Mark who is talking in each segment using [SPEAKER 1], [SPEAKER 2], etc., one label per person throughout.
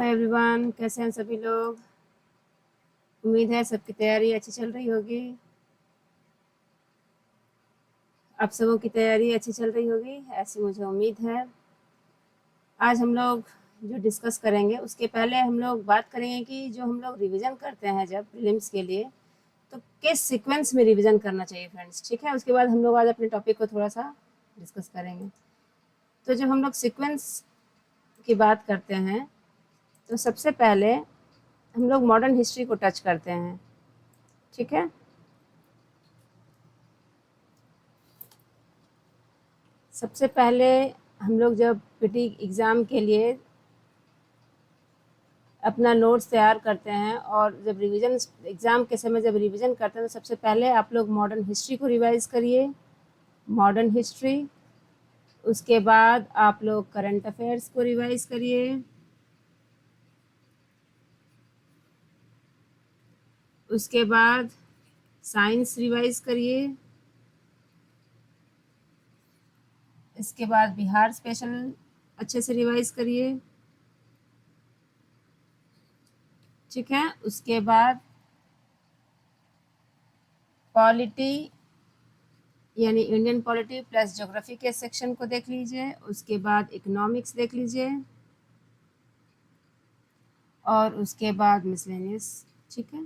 [SPEAKER 1] Hello everyone, कैसे हैं सभी लोग। उम्मीद है सबकी तैयारी अच्छी चल रही होगी। आप सबों की तैयारी अच्छी चल रही होगी, ऐसी मुझे उम्मीद है। आज हम लोग जो डिस्कस करेंगे उसके पहले हम लोग बात करेंगे कि जो हम लोग रिवीजन करते हैं जब प्रीलिम्स के लिए, तो किस सीक्वेंस में रिवीजन करना चाहिए फ्रेंड्स। ठीक है, उसके बाद हम लोग आज अपने टॉपिक को थोड़ा सा डिस्कस करेंगे। तो जब हम लोग सीक्वेंस की बात करते हैं तो सबसे पहले हम लोग मॉडर्न हिस्ट्री को टच करते हैं। ठीक है, सबसे पहले हम लोग जब पीटी एग्ज़ाम के लिए अपना नोट्स तैयार करते हैं और जब रिवीजन एग्ज़ाम के समय जब रिवीजन करते हैं तो सबसे पहले आप लोग मॉडर्न हिस्ट्री को रिवाइज करिए, मॉडर्न हिस्ट्री। उसके बाद आप लोग करंट अफेयर्स को रिवाइज करिए। उसके बाद साइंस रिवाइज करिए। इसके बाद बिहार स्पेशल अच्छे से रिवाइज करिए। ठीक है, उसके बाद पॉलिटी यानी इंडियन पॉलिटी प्लस ज्योग्राफी के सेक्शन को देख लीजिए। उसके बाद इकोनॉमिक्स देख लीजिए और उसके बाद मिसलेनियस। ठीक है,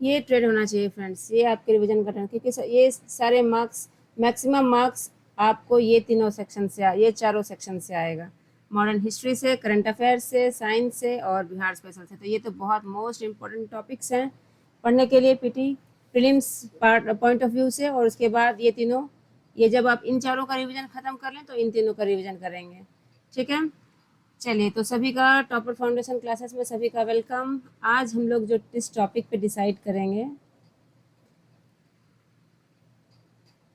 [SPEAKER 1] ये ट्रेड होना चाहिए फ्रेंड्स, ये आपके रिवीजन का क्योंकि ये सारे मार्क्स, मैक्सिमम मार्क्स आपको ये तीनों सेक्शन से ये चारों सेक्शन से आएगा, मॉडर्न हिस्ट्री से, करंट अफेयर्स से, साइंस से और बिहार स्पेशल से। तो ये तो बहुत मोस्ट इम्पोर्टेंट टॉपिक्स हैं पढ़ने के लिए PT prelims point of view से। और उसके बाद ये तीनों, ये जब आप इन चारों का रिवीजन ख़त्म कर लें तो इन तीनों का रिवीजन करेंगे। ठीक है, चलिए, तो सभी का टॉपर फाउंडेशन क्लासेस में सभी का वेलकम। आज हम लोग जो इस टॉपिक पे डिसाइड करेंगे,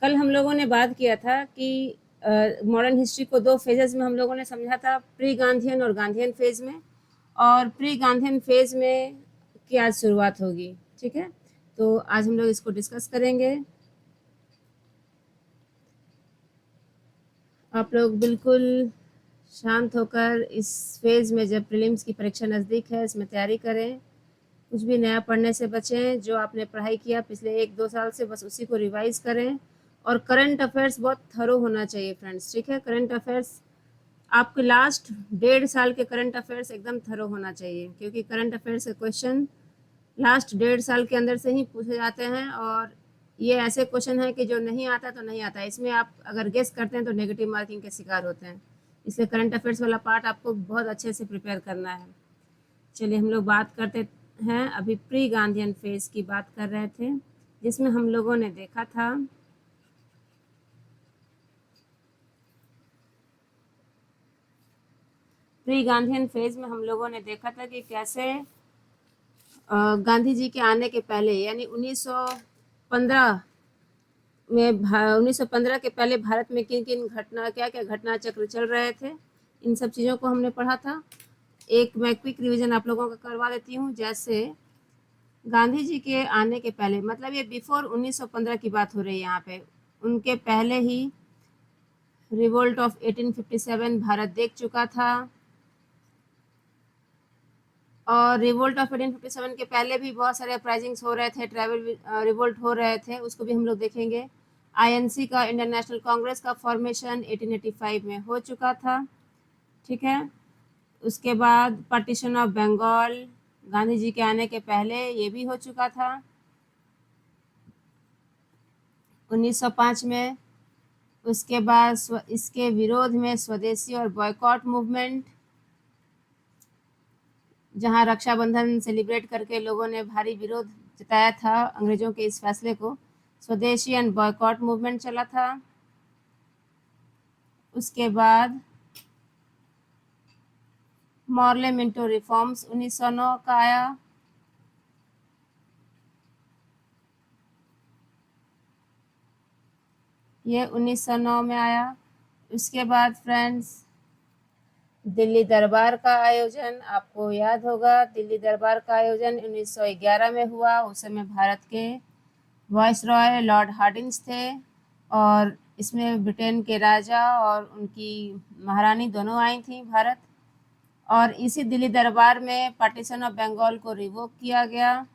[SPEAKER 1] कल हम लोगों ने बात किया था कि मॉडर्न हिस्ट्री को दो फेजेस में हम लोगों ने समझा था, प्री गांधीयन और गांधीयन फेज में। और प्री गांधीयन फेज में की आज शुरुआत होगी। ठीक है, तो आज हम लोग इसको डिस्कस करेंगे। आप लोग बिल्कुल शांत होकर इस फेज़ में, जब प्रीलिम्स की परीक्षा नज़दीक है, इसमें तैयारी करें। कुछ भी नया पढ़ने से बचें। जो आपने पढ़ाई किया पिछले 1-2 साल से, बस उसी को रिवाइज़ करें। और करंट अफेयर्स बहुत थरो होना चाहिए फ्रेंड्स। ठीक है, करंट अफेयर्स आपके लास्ट 1.5 साल के करंट अफेयर्स एकदम थरो होना चाहिए, क्योंकि करंट अफेयर्स के क्वेश्चन लास्ट 1.5 साल के अंदर से ही पूछे जाते हैं। और ये ऐसे क्वेश्चन हैं कि जो नहीं आता तो नहीं आता, इसमें आप अगर गेस करते हैं तो नेगेटिव मार्किंग के शिकार होते हैं। इसलिए करंट अफेयर्स वाला पार्ट आपको बहुत अच्छे से प्रिपेयर करना है। चलिए, हम लोग बात करते हैं, अभी प्री गांधीयन फेज की बात कर रहे थे, जिसमें हम लोगों ने देखा था प्री गांधीयन फेज में हम लोगों ने देखा था कि कैसे गांधी जी के आने के पहले यानी 1915 में 1915 के पहले भारत में किन किन घटना, क्या क्या घटना चक्र चल रहे थे, इन सब चीज़ों को हमने पढ़ा था। एक मैं क्विक रिवीजन आप लोगों का करवा देती हूँ। जैसे गांधी जी के आने के पहले, मतलब ये बिफोर 1915 की बात हो रही है यहाँ पे, उनके पहले ही रिवोल्ट ऑफ 1857 भारत देख चुका था। और रिवोल्ट ऑफ 1857 के पहले भी बहुत सारे अपराइजिंग्स हो रहे थे, ट्राइबल रिवोल्ट हो रहे थे, उसको भी हम लोग देखेंगे। आईएनसी का, इंडियन नेशनल कांग्रेस का फॉर्मेशन 1885 में हो चुका था। ठीक है, उसके बाद पार्टीशन ऑफ बंगाल गांधी जी के आने के पहले ये भी हो चुका था 1905 में। उसके बाद इसके विरोध में स्वदेशी और बॉयकॉट मूवमेंट, जहां रक्षाबंधन सेलिब्रेट करके लोगों ने भारी विरोध जताया था अंग्रेजों के इस फैसले को, स्वदेशी एंड बॉयकॉट मूवमेंट चला था। उसके बाद मॉर्ले मिंटो रिफॉर्म्स 1909 का आया। ये 1909 में आया। उसके बाद फ्रेंड्स दिल्ली दरबार का आयोजन, आपको याद होगा दिल्ली दरबार का आयोजन 1911 में हुआ। उस समय भारत के वाइसरॉय लॉर्ड हार्डिंग्स थे और इसमें ब्रिटेन के राजा और उनकी महारानी दोनों आई थी भारत। और इसी दिल्ली दरबार में पार्टीशन ऑफ बंगाल को रिवोक किया गया।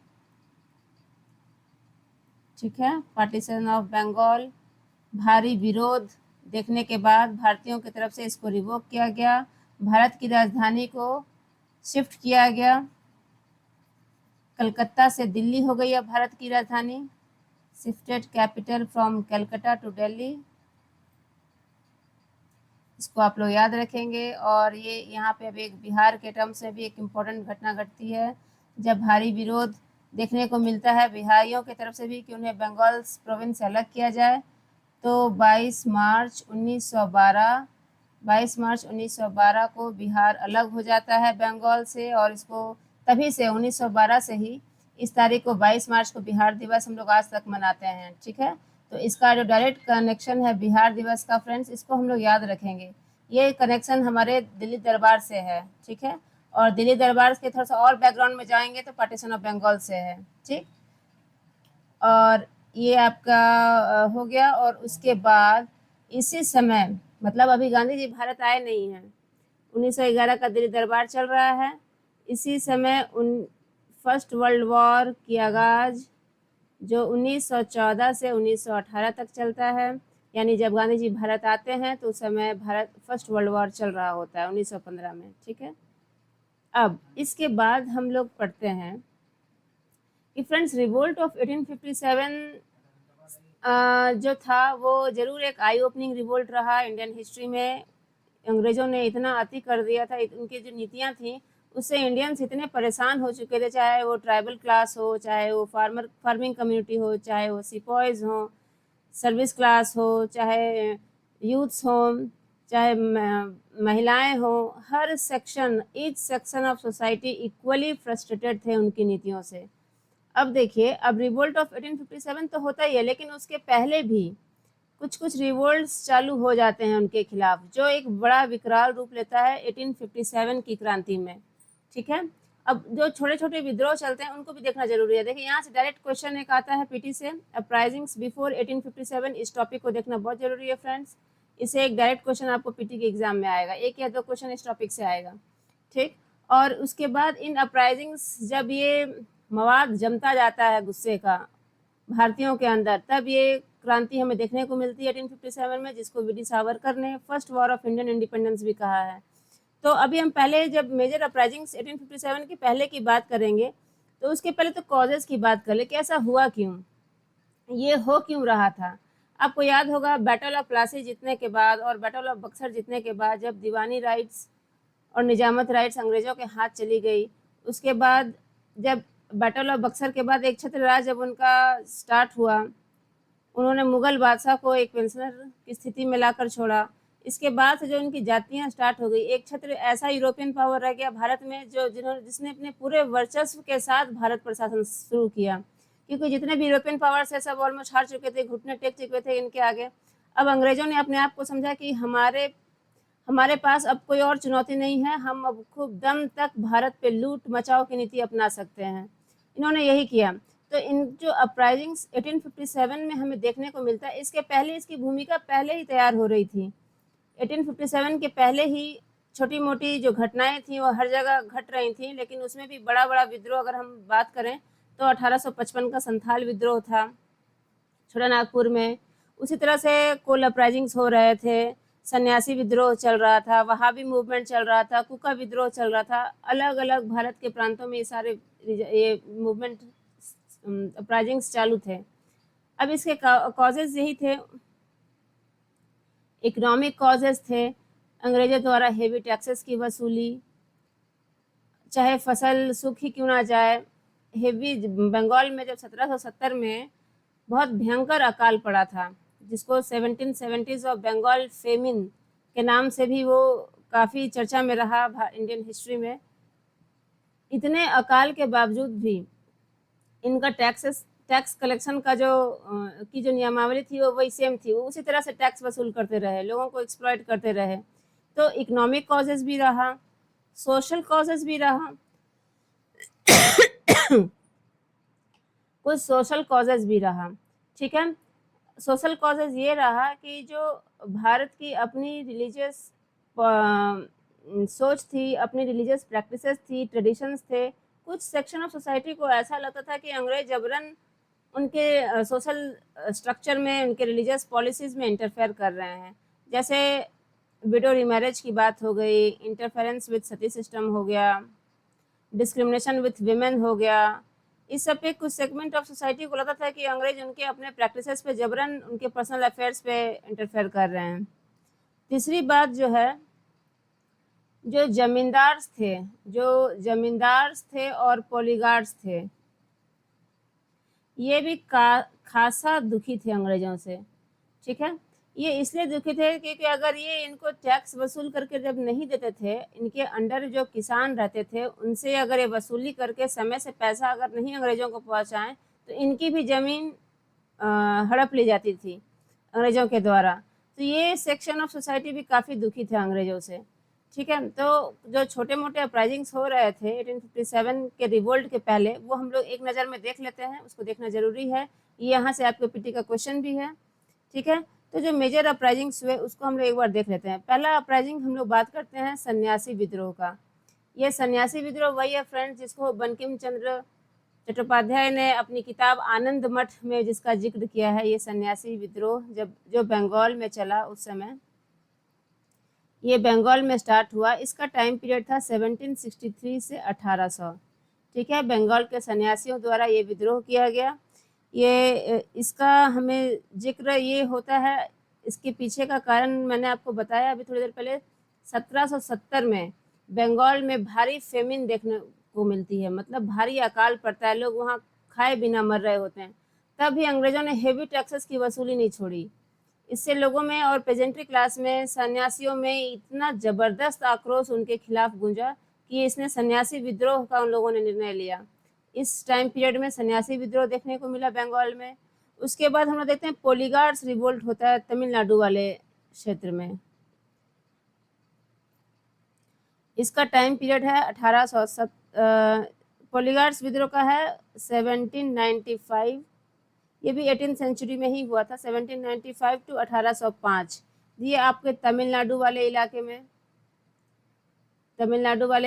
[SPEAKER 1] ठीक है, पार्टीशन ऑफ बंगाल भारी विरोध देखने के बाद भारतीयों की तरफ से इसको रिवोक किया गया। भारत की राजधानी को शिफ्ट किया गया, कलकत्ता से दिल्ली हो गई अब भारत की राजधानी। Shifted capital from Calcutta to Delhi, इसको आप लोग याद रखेंगे। और ये यहाँ पे अभी एक बिहार के टर्म से भी एक इम्पोर्टेंट घटना घटती है, जब भारी विरोध देखने को मिलता है बिहारियों की तरफ से भी कि उन्हें बंगाल प्रोविंस से अलग किया जाए। तो 22 मार्च 1912 को बिहार अलग हो जाता है बंगाल से। और इसको तभी से 1912 से ही इस तारीख को 22 मार्च को बिहार दिवस हम लोग आज तक मनाते हैं। ठीक है, तो इसका जो डायरेक्ट कनेक्शन है बिहार दिवस का फ्रेंड्स, इसको हम लोग याद रखेंगे। ये कनेक्शन हमारे दिल्ली दरबार से है। ठीक है, और दिल्ली दरबार के थोड़ा सा और बैकग्राउंड में जाएंगे तो पार्टीशन ऑफ बंगाल से है। ठीक, और ये आपका हो गया। और उसके बाद इसी समय, मतलब अभी गांधी जी भारत आए नहीं हैं, 1911 का दिल्ली दरबार चल रहा है। इसी समय फर्स्ट वर्ल्ड वॉर की आगाज जो 1914 से 1918 तक चलता है, यानी जब गांधी जी भारत आते हैं तो उस समय भारत फर्स्ट वर्ल्ड वॉर चल रहा होता है 1915 में। ठीक है, अब इसके बाद हम लोग पढ़ते हैं कि फ्रेंड्स रिवोल्ट ऑफ 1857 जो था वो जरूर एक आई ओपनिंग रिवोल्ट रहा इंडियन हिस्ट्री में। अंग्रेजों ने इतना अति कर दिया था, उनकी जो नीतियां थी उससे इंडियंस इतने परेशान हो चुके थे, चाहे वो ट्राइबल क्लास हो, चाहे वो फार्मिंग कम्युनिटी हो, चाहे वो सिपॉयज हो, सर्विस क्लास हो, चाहे यूथ्स हो, चाहे महिलाएं हो, हर section, each section of society equally frustrated थे उनकी नीतियों से। अब देखिए, अब रिवोल्ट ऑफ 1857 तो होता ही है, लेकिन उसके पहले भी कुछ रिवोल्ट्स चालू हो जाते हैं उनके खिलाफ, जो एक बड़ा विकराल रूप लेता है 1857 की क्रांति में। ठीक है, अब जो छोटे छोटे विद्रोह चलते हैं उनको भी देखना जरूरी है। देखिए यहाँ से डायरेक्ट क्वेश्चन एक आता है पीटी से, अपराइजिंग्स बिफोर 1857, इस टॉपिक को देखना बहुत जरूरी है फ्रेंड्स। इसे एक डायरेक्ट क्वेश्चन आपको पीटी के एग्जाम में आएगा, एक या दो क्वेश्चन इस टॉपिक से आएगा। ठीक, और उसके बाद इन अपराइजिंग्स जब ये मवाद जमता जाता है गुस्से का भारतीयों के अंदर, तब ये क्रांति हमें देखने को मिलती है 1857 में, जिसको वी डी सावरकर ने first war of Indian independence भी कहा है। तो अभी हम पहले जब मेजर अपराइजिंग्स 1857 के पहले की बात करेंगे तो उसके पहले तो कॉजेज की बात कर ले कि ऐसा हुआ क्यों, ये हो क्यों रहा था। आपको याद होगा बैटल ऑफ प्लासी जीतने के बाद और बैटल ऑफ बक्सर जीतने के बाद जब दीवानी राइट्स और निजामत राइट्स अंग्रेजों के हाथ चली गई, उसके बाद जब बैटल ऑफ बक्सर के बाद एक छत्र राज जब उनका स्टार्ट हुआ, उन्होंने मुगल बादशाह को एक पेंशनर की स्थिति में लाकर छोड़ा। इसके बाद से जो उनकी जातियां स्टार्ट हो गई, एक छत्र ऐसा यूरोपियन पावर रह गया भारत में जो जिसने अपने पूरे वर्चस्व के साथ भारत प्रशासन शुरू किया, क्योंकि जितने भी यूरोपियन पावर्स है सब ऑलमोस्ट हार चुके थे, घुटने टेक चुके थे इनके आगे। अब अंग्रेजों ने अपने आप को समझा कि हमारे पास अब कोई और चुनौती नहीं है, हम अब खूब दम तक भारत पे लूट मचाओ की नीति अपना सकते हैं। इन्होंने यही किया। तो इन जो अपराइजिंग्स 1857 में हमें देखने को मिलता है, इसके पहले इसकी भूमिका पहले ही तैयार हो रही थी। 1857 के पहले ही छोटी मोटी जो घटनाएं थी वो हर जगह घट रही थी, लेकिन उसमें भी बड़ा बड़ा विद्रोह अगर हम बात करें तो 1855 का संथाल विद्रोह था छोटा नागपुर में। उसी तरह से कोल अपराइजिंग्स हो रहे थे, सन्यासी विद्रोह चल रहा था, वहाबी मूवमेंट चल रहा था, कुका विद्रोह चल रहा था। अलग अलग भारत के प्रांतों में ये मूवमेंट अपराइजिंग्स चालू थे। अब इसके कॉजेज यही थे, इकोनॉमिक कॉजेज थे, अंग्रेजों द्वारा हेवी टैक्सेस की वसूली, चाहे फसल सूख ही क्यों ना जाए। हेवी बंगाल में जब 1770 में बहुत भयंकर अकाल पड़ा था, जिसको 1770s ऑफ बंगाल फेमिन के नाम से भी वो काफ़ी चर्चा में रहा इंडियन हिस्ट्री में। इतने अकाल के बावजूद भी इनका टैक्स कलेक्शन का जो नियमावली थी वो वही सेम थी, वो उसी तरह से टैक्स वसूल करते रहे, लोगों को एक्सप्लॉइट करते रहे। तो इकोनॉमिक कॉजेज भी रहा, सोशल कॉजेज भी रहा, कुछ सोशल कॉजेज भी रहा। ठीक है, सोशल कॉजेज़ ये रहा कि जो भारत की अपनी रिलीजियस सोच थी, अपनी रिलीजियस प्रैक्टिसेस थी, ट्रेडिशंस थे। कुछ सेक्शन ऑफ सोसाइटी को ऐसा लगता था कि अंग्रेज जबरन उनके सोशल स्ट्रक्चर में, उनके रिलीजियस पॉलिसीज़ में इंटरफेयर कर रहे हैं। जैसे विडो रीमैरेज की बात हो गई, इंटरफेरेंस विद सती सिस्टम हो गया, डिस्क्रिमिनेशन विथ विमेन हो गया। इस सब पे कुछ सेगमेंट ऑफ सोसाइटी को लगता था कि अंग्रेज उनके अपने प्रैक्टिसेस पे जबरन उनके पर्सनल अफेयर्स पे इंटरफेयर कर रहे हैं। तीसरी बात जो है, जो जमींदार्स थे और पॉलीगार्ड्स थे, ये भी खासा दुखी थे अंग्रेजों से। ठीक है, ये इसलिए दुखी थे क्योंकि अगर ये इनको टैक्स वसूल करके जब नहीं देते थे, इनके अंडर जो किसान रहते थे उनसे अगर ये वसूली करके समय से पैसा अगर नहीं अंग्रेजों को पहुंचाएं, तो इनकी भी ज़मीन हड़प ली जाती थी अंग्रेजों के द्वारा। तो ये सेक्शन ऑफ सोसाइटी भी काफ़ी दुखी थे अंग्रेजों से। ठीक है, तो जो छोटे मोटे अपराइजिंग्स हो रहे थे 1857 के रिवोल्ट के पहले, वो हम लोग एक नज़र में देख लेते हैं, उसको देखना ज़रूरी है। ये यहाँ से आपके पीटी का क्वेश्चन भी है। ठीक है, तो जो मेजर अपराइजिंग्स हुए उसको हम लोग एक बार देख लेते हैं। पहला अपराइजिंग हम लोग बात करते हैं सन्यासी विद्रोह का। ये सन्यासी विद्रोह वही है फ्रेंड्स जिसको बंकिम चंद्र चट्टोपाध्याय ने अपनी किताब आनंद मठ में जिसका जिक्र किया है। ये सन्यासी विद्रोह जब जो बंगाल में चला उस समय, ये बंगाल में स्टार्ट हुआ। इसका टाइम पीरियड था 1763 से 1800। ठीक है, बंगाल के सन्यासियों द्वारा ये विद्रोह किया गया। ये इसका हमें जिक्र ये होता है, इसके पीछे का कारण मैंने आपको बताया अभी थोड़ी देर पहले। 1770 में बंगाल में भारी फेमिन देखने को मिलती है, मतलब भारी अकाल पड़ता है, लोग वहाँ खाए बिना मर रहे होते हैं। तब भी अंग्रेजों ने हेवी टैक्सेस की वसूली नहीं छोड़ी। इससे लोगों में और पेजेंट्री क्लास में, सन्यासियों में इतना ज़बरदस्त आक्रोश उनके खिलाफ गूंजा कि इसने सन्यासी विद्रोह का उन लोगों ने निर्णय लिया। इस टाइम पीरियड में सन्यासी विद्रोह देखने को मिला बंगाल में। उसके बाद हम लोग देखते हैं पोलीगार्ड्स रिवोल्ट होता है तमिलनाडु वाले क्षेत्र में। इसका टाइम पीरियड है 1800। पोलीगार्ड्स विद्रोह का है 1795। ये भी 18th सेंचुरी में ही हुआ था, 1795 टू 1805। ये आपके तमिलनाडु वाले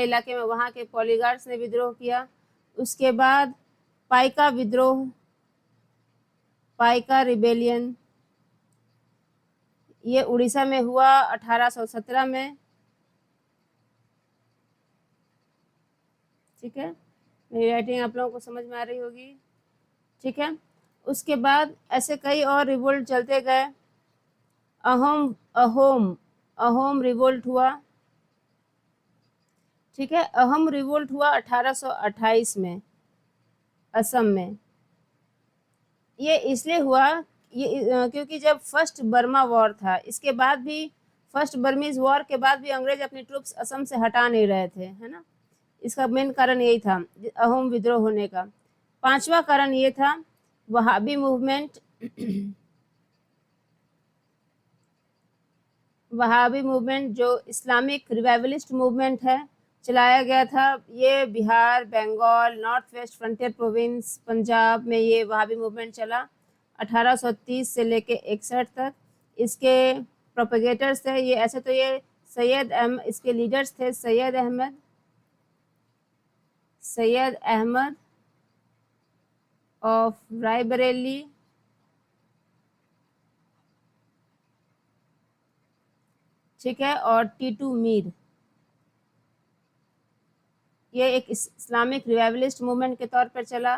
[SPEAKER 1] इलाके में वहाँ के पॉलीगार्ड्स ने विद्रोह किया। उसके बाद पाइका विद्रोह, पाइका रिबेलियन, ये उड़ीसा में हुआ 1817 में। ठीक है, मेरी राइटिंग आप लोगों को समझ में आ रही होगी। ठीक है, उसके बाद ऐसे कई और रिवोल्ट चलते गए। अहोम अहोम अहोम रिवोल्ट हुआ। ठीक है, अहोम रिवोल्ट हुआ 1828 में असम में। ये इसलिए हुआ क्योंकि जब फर्स्ट बर्मा वॉर था, इसके बाद भी फर्स्ट बर्मीज वॉर के बाद भी अंग्रेज अपनी ट्रूप्स असम से हटा नहीं रहे थे, है ना। इसका मेन कारण यही था अहोम विद्रोह होने का। पांचवा कारण ये था वहाबी मूवमेंट। वहाबी मूवमेंट जो इस्लामिक रिवाइवलिस्ट मूवमेंट है, चलाया गया था। ये Bihar, Bengal, north west frontier province, Punjab में ये वहाबी मूवमेंट चला 1830 से लेके 61 तक। इसके प्रोपेगेटर्स थे ये, ऐसे तो ये इसके लीडर्स थे सैयद अहमद ऑफ रायबरेली, ठीक है, और टीटू मीर। ये एक इस्लामिक रिवाइवलिस्ट मूवमेंट के तौर पर चला।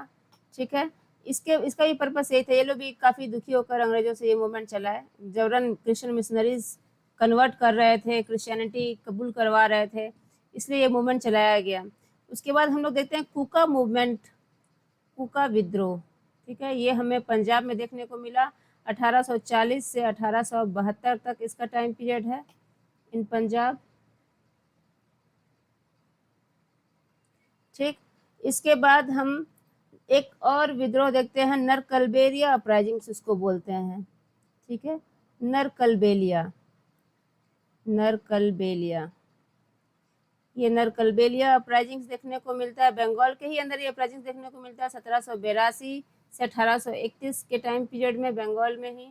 [SPEAKER 1] ठीक है, इसका भी पर्पस यही था। ये लोग भी काफ़ी दुखी होकर अंग्रेजों से ये मूवमेंट चला है। जबरन क्रिश्चियन मिशनरीज कन्वर्ट कर रहे थे, क्रिश्चियनिटी कबूल करवा रहे थे, इसलिए ये मूवमेंट चलाया गया। उसके बाद हम लोग देखते हैं कूका मूवमेंट, कूका विद्रोह। ठीक है, ये हमें पंजाब में देखने को मिला 1840 से 1872 तक इसका टाइम पीरियड है इन पंजाब। ठीक, इसके बाद हम एक और विद्रोह देखते हैं, नरकलबेरिया अपराइजिंग्स इसको बोलते हैं। ठीक है, नरकलबेलिया, ये नरकलबेलिया अपराइजिंग्स देखने को मिलता है बंगाल के ही अंदर। ये अपराइजिंग्स देखने को मिलता है 1782 से 1831 के टाइम पीरियड में बंगाल में ही।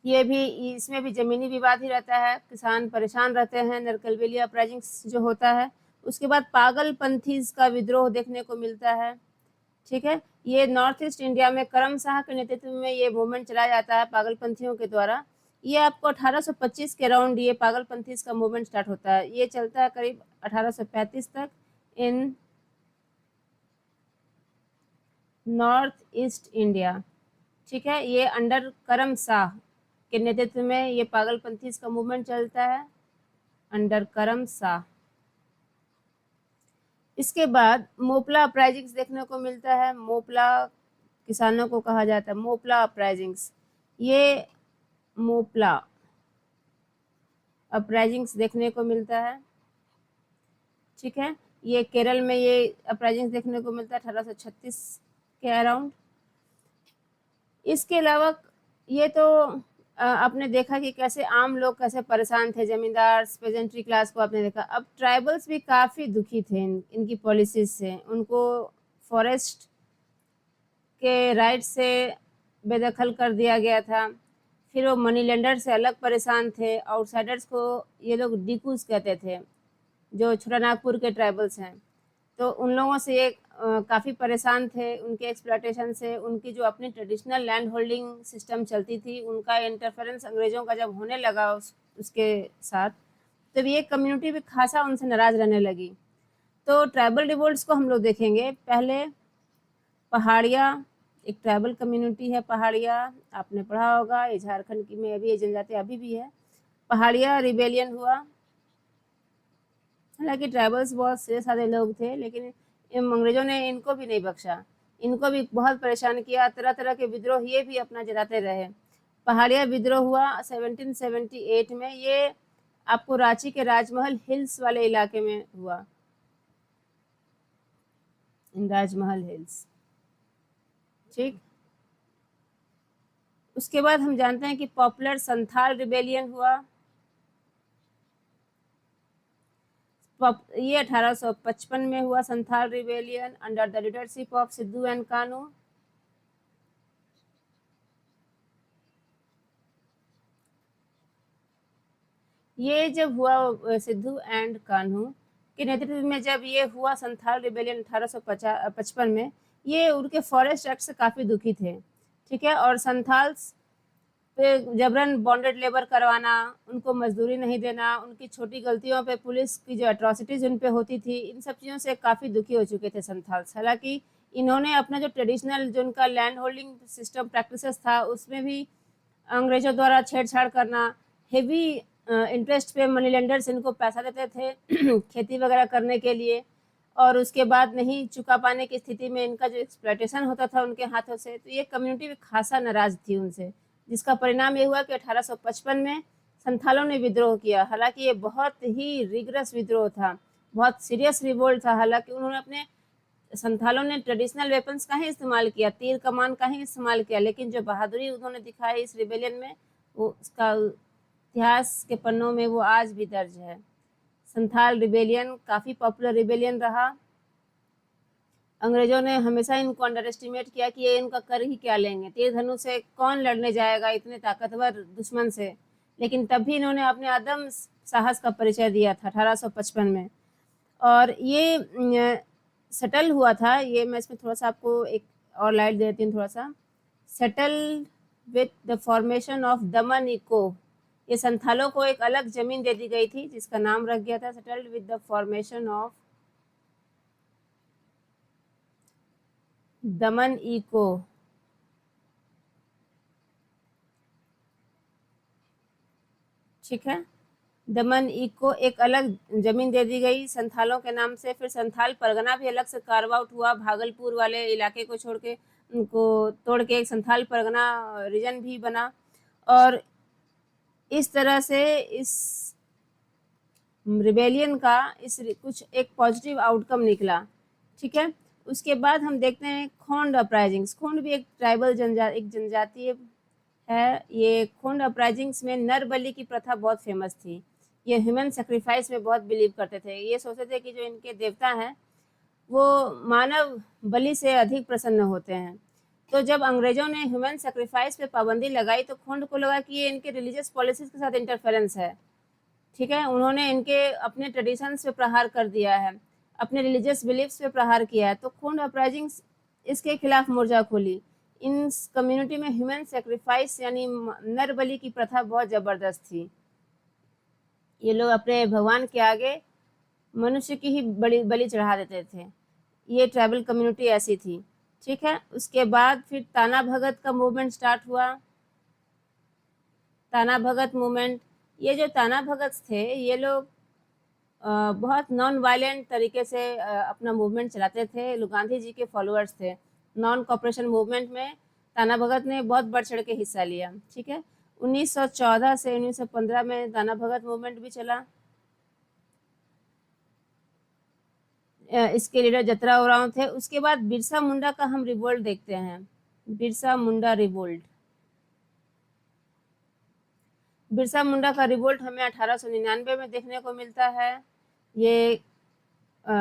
[SPEAKER 1] ये भी, इसमें भी ज़मीनी विवाद ही रहता है, किसान परेशान रहते हैं, नरकलबेलिया अपराइजिंग्स जो होता है। उसके बाद पागलपंथीज़ का विद्रोह देखने को मिलता है, ठीक है। ये नॉर्थ ईस्ट इंडिया में करम शाह के नेतृत्व में ये मूवमेंट चलाया जाता है पागलपंथियों के द्वारा। ये आपको 1825 के अराउंड ये पागलपंथीज़ का मूवमेंट स्टार्ट होता है। ये चलता है करीब 1835 तक इन नॉर्थ ईस्ट इंडिया, ठीक है। ये अंडर करम शाह के नेतृत्व में ये पागलपंथीज़ का मूवमेंट चलता है, अंडर करम शाह। इसके बाद मोपला अपराइजिंग्स देखने को मिलता है। मोपला किसानों को कहा जाता है मोपला अपराइजिंग्स। ये मोपला अपराइजिंग्स देखने को मिलता है, ठीक है। ये केरल में ये अपराइजिंग्स देखने को मिलता है 1836 के अराउंड। इसके अलावा ये तो आपने देखा कि कैसे आम लोग कैसे परेशान थे, जमींदार पेजेंट्री क्लास को आपने देखा। अब ट्राइबल्स भी काफ़ी दुखी थे इनकी पॉलिसीज से। उनको फॉरेस्ट के राइट से बेदखल कर दिया गया था। फिर वो मनी लेंडर से अलग परेशान थे। आउटसाइडर्स को ये लोग डिकूज कहते थे, जो छोटानागपुर के ट्राइबल्स हैं। तो उन लोगों से ये काफ़ी परेशान थे, उनके एक्सप्लॉयटेशन से। उनकी जो अपनी ट्रेडिशनल लैंड होल्डिंग सिस्टम चलती थी, उनका इंटरफेरेंस अंग्रेज़ों का जब होने लगा उसके साथ, तब ये कम्युनिटी भी खासा उनसे नाराज़ रहने लगी। तो ट्राइबल रिवोल्ट्स को हम लोग देखेंगे। पहले पहाड़िया एक ट्राइबल कम्युनिटी है। पहाड़िया आपने पढ़ा होगा, ये झारखंड की में अभी ये जनजाति अभी भी है। पहाड़िया रिबेलियन हुआ। हालांकि ट्राइबल्स बहुत सीधे साधे लोग थे, लेकिन अंग्रेजों ने इनको भी नहीं बख्शा, इनको भी बहुत परेशान किया। तरह तरह के विद्रोह ये भी अपना जताते रहे। पहाड़िया विद्रोह हुआ 1778 में। ये आपको रांची के राजमहल हिल्स वाले इलाके में हुआ, इन राजमहल हिल्स, ठीक। उसके बाद हम जानते हैं कि पॉपुलर संथाल रिबेलियन हुआ। ये 1855 में हुआ, Santhal rebellion under the leadership of Sidhu and Kanhu. ये जब हुआ सिद्धू एंड कान्हू के नेतृत्व में, जब ये हुआ संथाल रिबेलियन 1855 में, ये उनके फॉरेस्ट एक्ट से काफ़ी दुखी थे, ठीक है। और संथाल्स पे जबरन बॉन्डेड लेबर करवाना, उनको मजदूरी नहीं देना, उनकी छोटी गलतियों पे पुलिस की जो एट्रॉसिटीज़ उन पे होती थी, इन सब चीज़ों से काफ़ी दुखी हो चुके थे संथाल्स। हालांकि इन्होंने अपना जो ट्रेडिशनल जो उनका लैंड होल्डिंग सिस्टम प्रैक्टिसेस था, उसमें भी अंग्रेजों द्वारा छेड़छाड़ करना, हेवी इंटरेस्ट पे मनी लेंडर्स इनको पैसा देते थे खेती वगैरह करने के लिए, और उसके बाद नहीं चुका पाने की स्थिति में इनका जो एक्सप्लॉयटेशन होता था उनके हाथों से, तो ये कम्युनिटी भी खासा नाराज़ थी उनसे। जिसका परिणाम ये हुआ कि 1855 में संथालों ने विद्रोह किया। हालांकि ये बहुत ही रिगरस विद्रोह था, बहुत सीरियस रिवोल्ट था। हालांकि उन्होंने अपने संथालों ने ट्रेडिशनल वेपन्स का ही इस्तेमाल किया, तीर कमान का ही इस्तेमाल किया, लेकिन जो बहादुरी उन्होंने दिखाई इस रिबेलियन में, वो उसका इतिहास के पन्नों में वो आज भी दर्ज है। संथाल रिबेलियन काफ़ी पॉपुलर रिबेलियन रहा। अंग्रेजों ने हमेशा इनको अंडर एस्टिमेट किया कि ये इनका कर ही क्या लेंगे, तीर धनुष से कौन लड़ने जाएगा इतने ताकतवर दुश्मन से। लेकिन तब भी इन्होंने अपने अदम साहस का परिचय दिया था 1855 में। और ये सेटल हुआ था, ये मैं इसमें थोड़ा सा आपको एक और लाइट देती हूँ थोड़ा सा। Settle with the formation of Daman eco, ये संथालों को एक अलग जमीन दे दी गई थी जिसका नाम रख गया था settled with the formation of Daman eco, ठीक है। दमन इको एक अलग जमीन दे दी गई संथालों के नाम से। फिर संथाल परगना भी अलग से कार्व आउट हुआ, भागलपुर वाले इलाके को छोड़ के, उनको तोड़ के एक संथाल परगना रीजन भी बना। और इस तरह से इस रिबेलियन का कुछ एक पॉजिटिव आउटकम निकला, ठीक है। उसके बाद हम देखते हैं खोंड अपराइजिंग्स। खोंड भी एक ट्राइबल जनजातीय है। ये खोंड अपराइजिंग्स में नर बलि की प्रथा बहुत फेमस थी। ये ह्यूमन सेक्रीफाइस में बहुत बिलीव करते थे। ये सोचते थे कि जो इनके देवता हैं वो मानव बलि से अधिक प्रसन्न होते हैं। तो जब अंग्रेजों ने ह्यूमन सेक्रीफाइस पे पाबंदी लगाई तो खोंड को लगा कि ये इनके रिलीजियस पॉलिसीज के साथ इंटरफेरेंस है। ठीक है, उन्होंने इनके अपने ट्रेडिशंस पे प्रहार कर दिया है, अपने रिलीजियस बिलीफ्स पे प्रहार किया है। तो खोंड अपराइजिंग इसके खिलाफ मोर्चा खोली। इन कम्युनिटी में ह्यूमन सेक्रीफाइस यानी नर बलि की प्रथा बहुत जबरदस्त थी। ये लोग अपने भगवान के आगे मनुष्य की ही बलि बलि चढ़ा देते थे। ये ट्राइबल कम्युनिटी ऐसी थी। ठीक है, उसके बाद फिर ताना भगत का मूवमेंट स्टार्ट हुआ। ताना भगत मूवमेंट, ये जो ताना भगत थे ये लोग बहुत नॉन वायलेंट तरीके से अपना मूवमेंट चलाते थे। लोग गांधी जी के फॉलोअर्स थे। नॉन कॉपरेशन मूवमेंट में ताना भगत ने बहुत बढ़ चढ़ के हिस्सा लिया। ठीक है, 1914 से 1915 में ताना भगत मूवमेंट भी चला। इसके लीडर जतरा ओरांव थे। उसके बाद बिरसा मुंडा का हम रिवोल्ट देखते हैं। बिरसा मुंडा रिवोल्ट, बिरसा मुंडा का रिवोल्ट हमें 1899 में देखने को मिलता है। ये अ,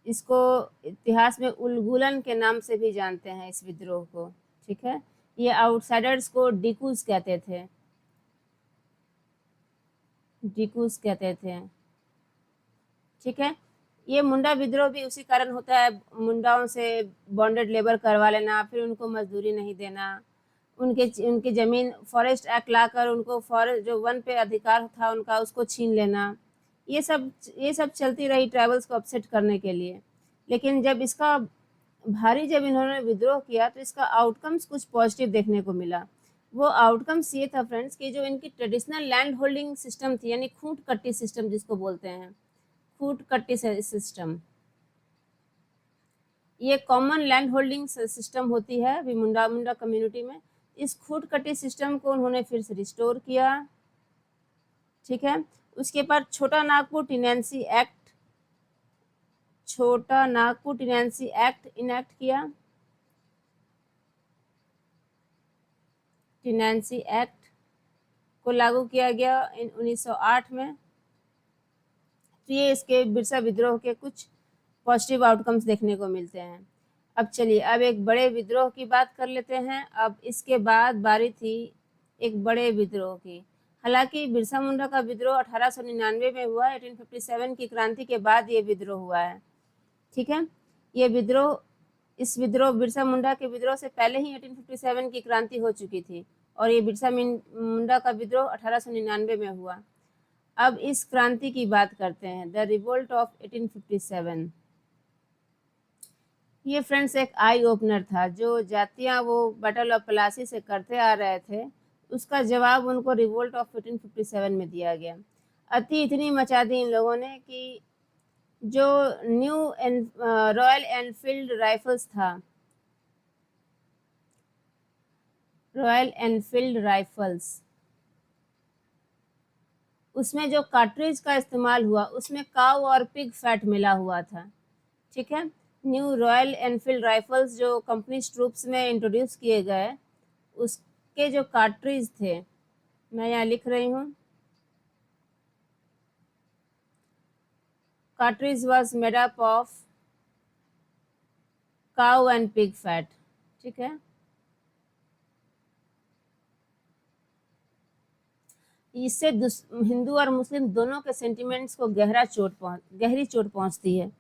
[SPEAKER 1] इसको इतिहास में उलगुलन के नाम से भी जानते हैं इस विद्रोह को। ठीक है, ये आउटसाइडर्स को डिकूज कहते थे, डिकूज कहते थे। ठीक है, ये मुंडा विद्रोह भी उसी कारण होता है, मुंडाओं से बॉन्डेड लेबर करवा लेना, फिर उनको मजदूरी नहीं देना, उनके उनकी ज़मीन फॉरेस्ट एक्ट लाकर उनको फॉरेस्ट जो वन पे अधिकार था उनका उसको छीन लेना। ये सब चलती रही ट्राइबल्स को अपसेट करने के लिए। लेकिन जब इन्होंने विद्रोह किया तो इसका आउटकम्स कुछ पॉजिटिव देखने को मिला। वो आउटकम्स ये था फ्रेंड्स कि जो इनकी ट्रेडिशनल लैंड होल्डिंग सिस्टम थी, यानी खूंट कट्टी सिस्टम जिसको बोलते हैं, खूंट कट्टी सिस्टम, ये कॉमन लैंड होल्डिंग सिस्टम होती है अभी मुंडा मुंडा कम्युनिटी में। इस खूंट कट्टी सिस्टम को उन्होंने फिर से रिस्टोर किया। ठीक है, उसके बाद छोटा नागपुर टेनेंसी एक्ट, छोटा नागपुर टेनेंसी एक्ट इनेक्ट किया। टेनेंसी एक्ट को लागू किया गया 1908 में। तो ये इसके बिरसा विद्रोह के कुछ पॉजिटिव आउटकम्स देखने को मिलते हैं। अब चलिए अब एक बड़े विद्रोह की बात कर लेते हैं। अब इसके बाद बारी थी एक बड़े विद्रोह की। हालांकि बिरसा मुंडा का विद्रोह 1899 में हुआ, 1857 की क्रांति के बाद ये विद्रोह हुआ है। ठीक है, ये विद्रोह इस विद्रोह बिरसा मुंडा के विद्रोह से पहले ही 1857 की क्रांति हो चुकी थी और ये बिरसा मुंडा का विद्रोह 1899 में हुआ। अब इस क्रांति की बात करते हैं, द रिवोल्ट ऑफ 1857। ये फ्रेंड्स एक आई ओपनर था। जो जातियां वो बैटल ऑफ प्लासी से करते आ रहे थे उसका जवाब उनको रिवोल्ट ऑफ 1857 में दिया गया। अति इतनी मचा दी इन लोगों ने कि जो न्यू रॉयल एनफील्ड राइफल्स था, रॉयल एनफील्ड राइफल्स, उसमें जो कार्ट्रिज का इस्तेमाल हुआ उसमें काऊ और पिग फैट मिला हुआ था। ठीक है, न्यू रॉयल एनफील्ड राइफल्स जो कंपनी ट्रूप्स में इंट्रोड्यूस किए गए उसके जो कार्ट्रिज थे, मैं यहाँ लिख रही हूँ, cartridge was made up of cow and pig fat. ठीक है, इससे हिंदू और मुस्लिम दोनों के सेंटिमेंट्स को गहरी चोट पहुंचती है।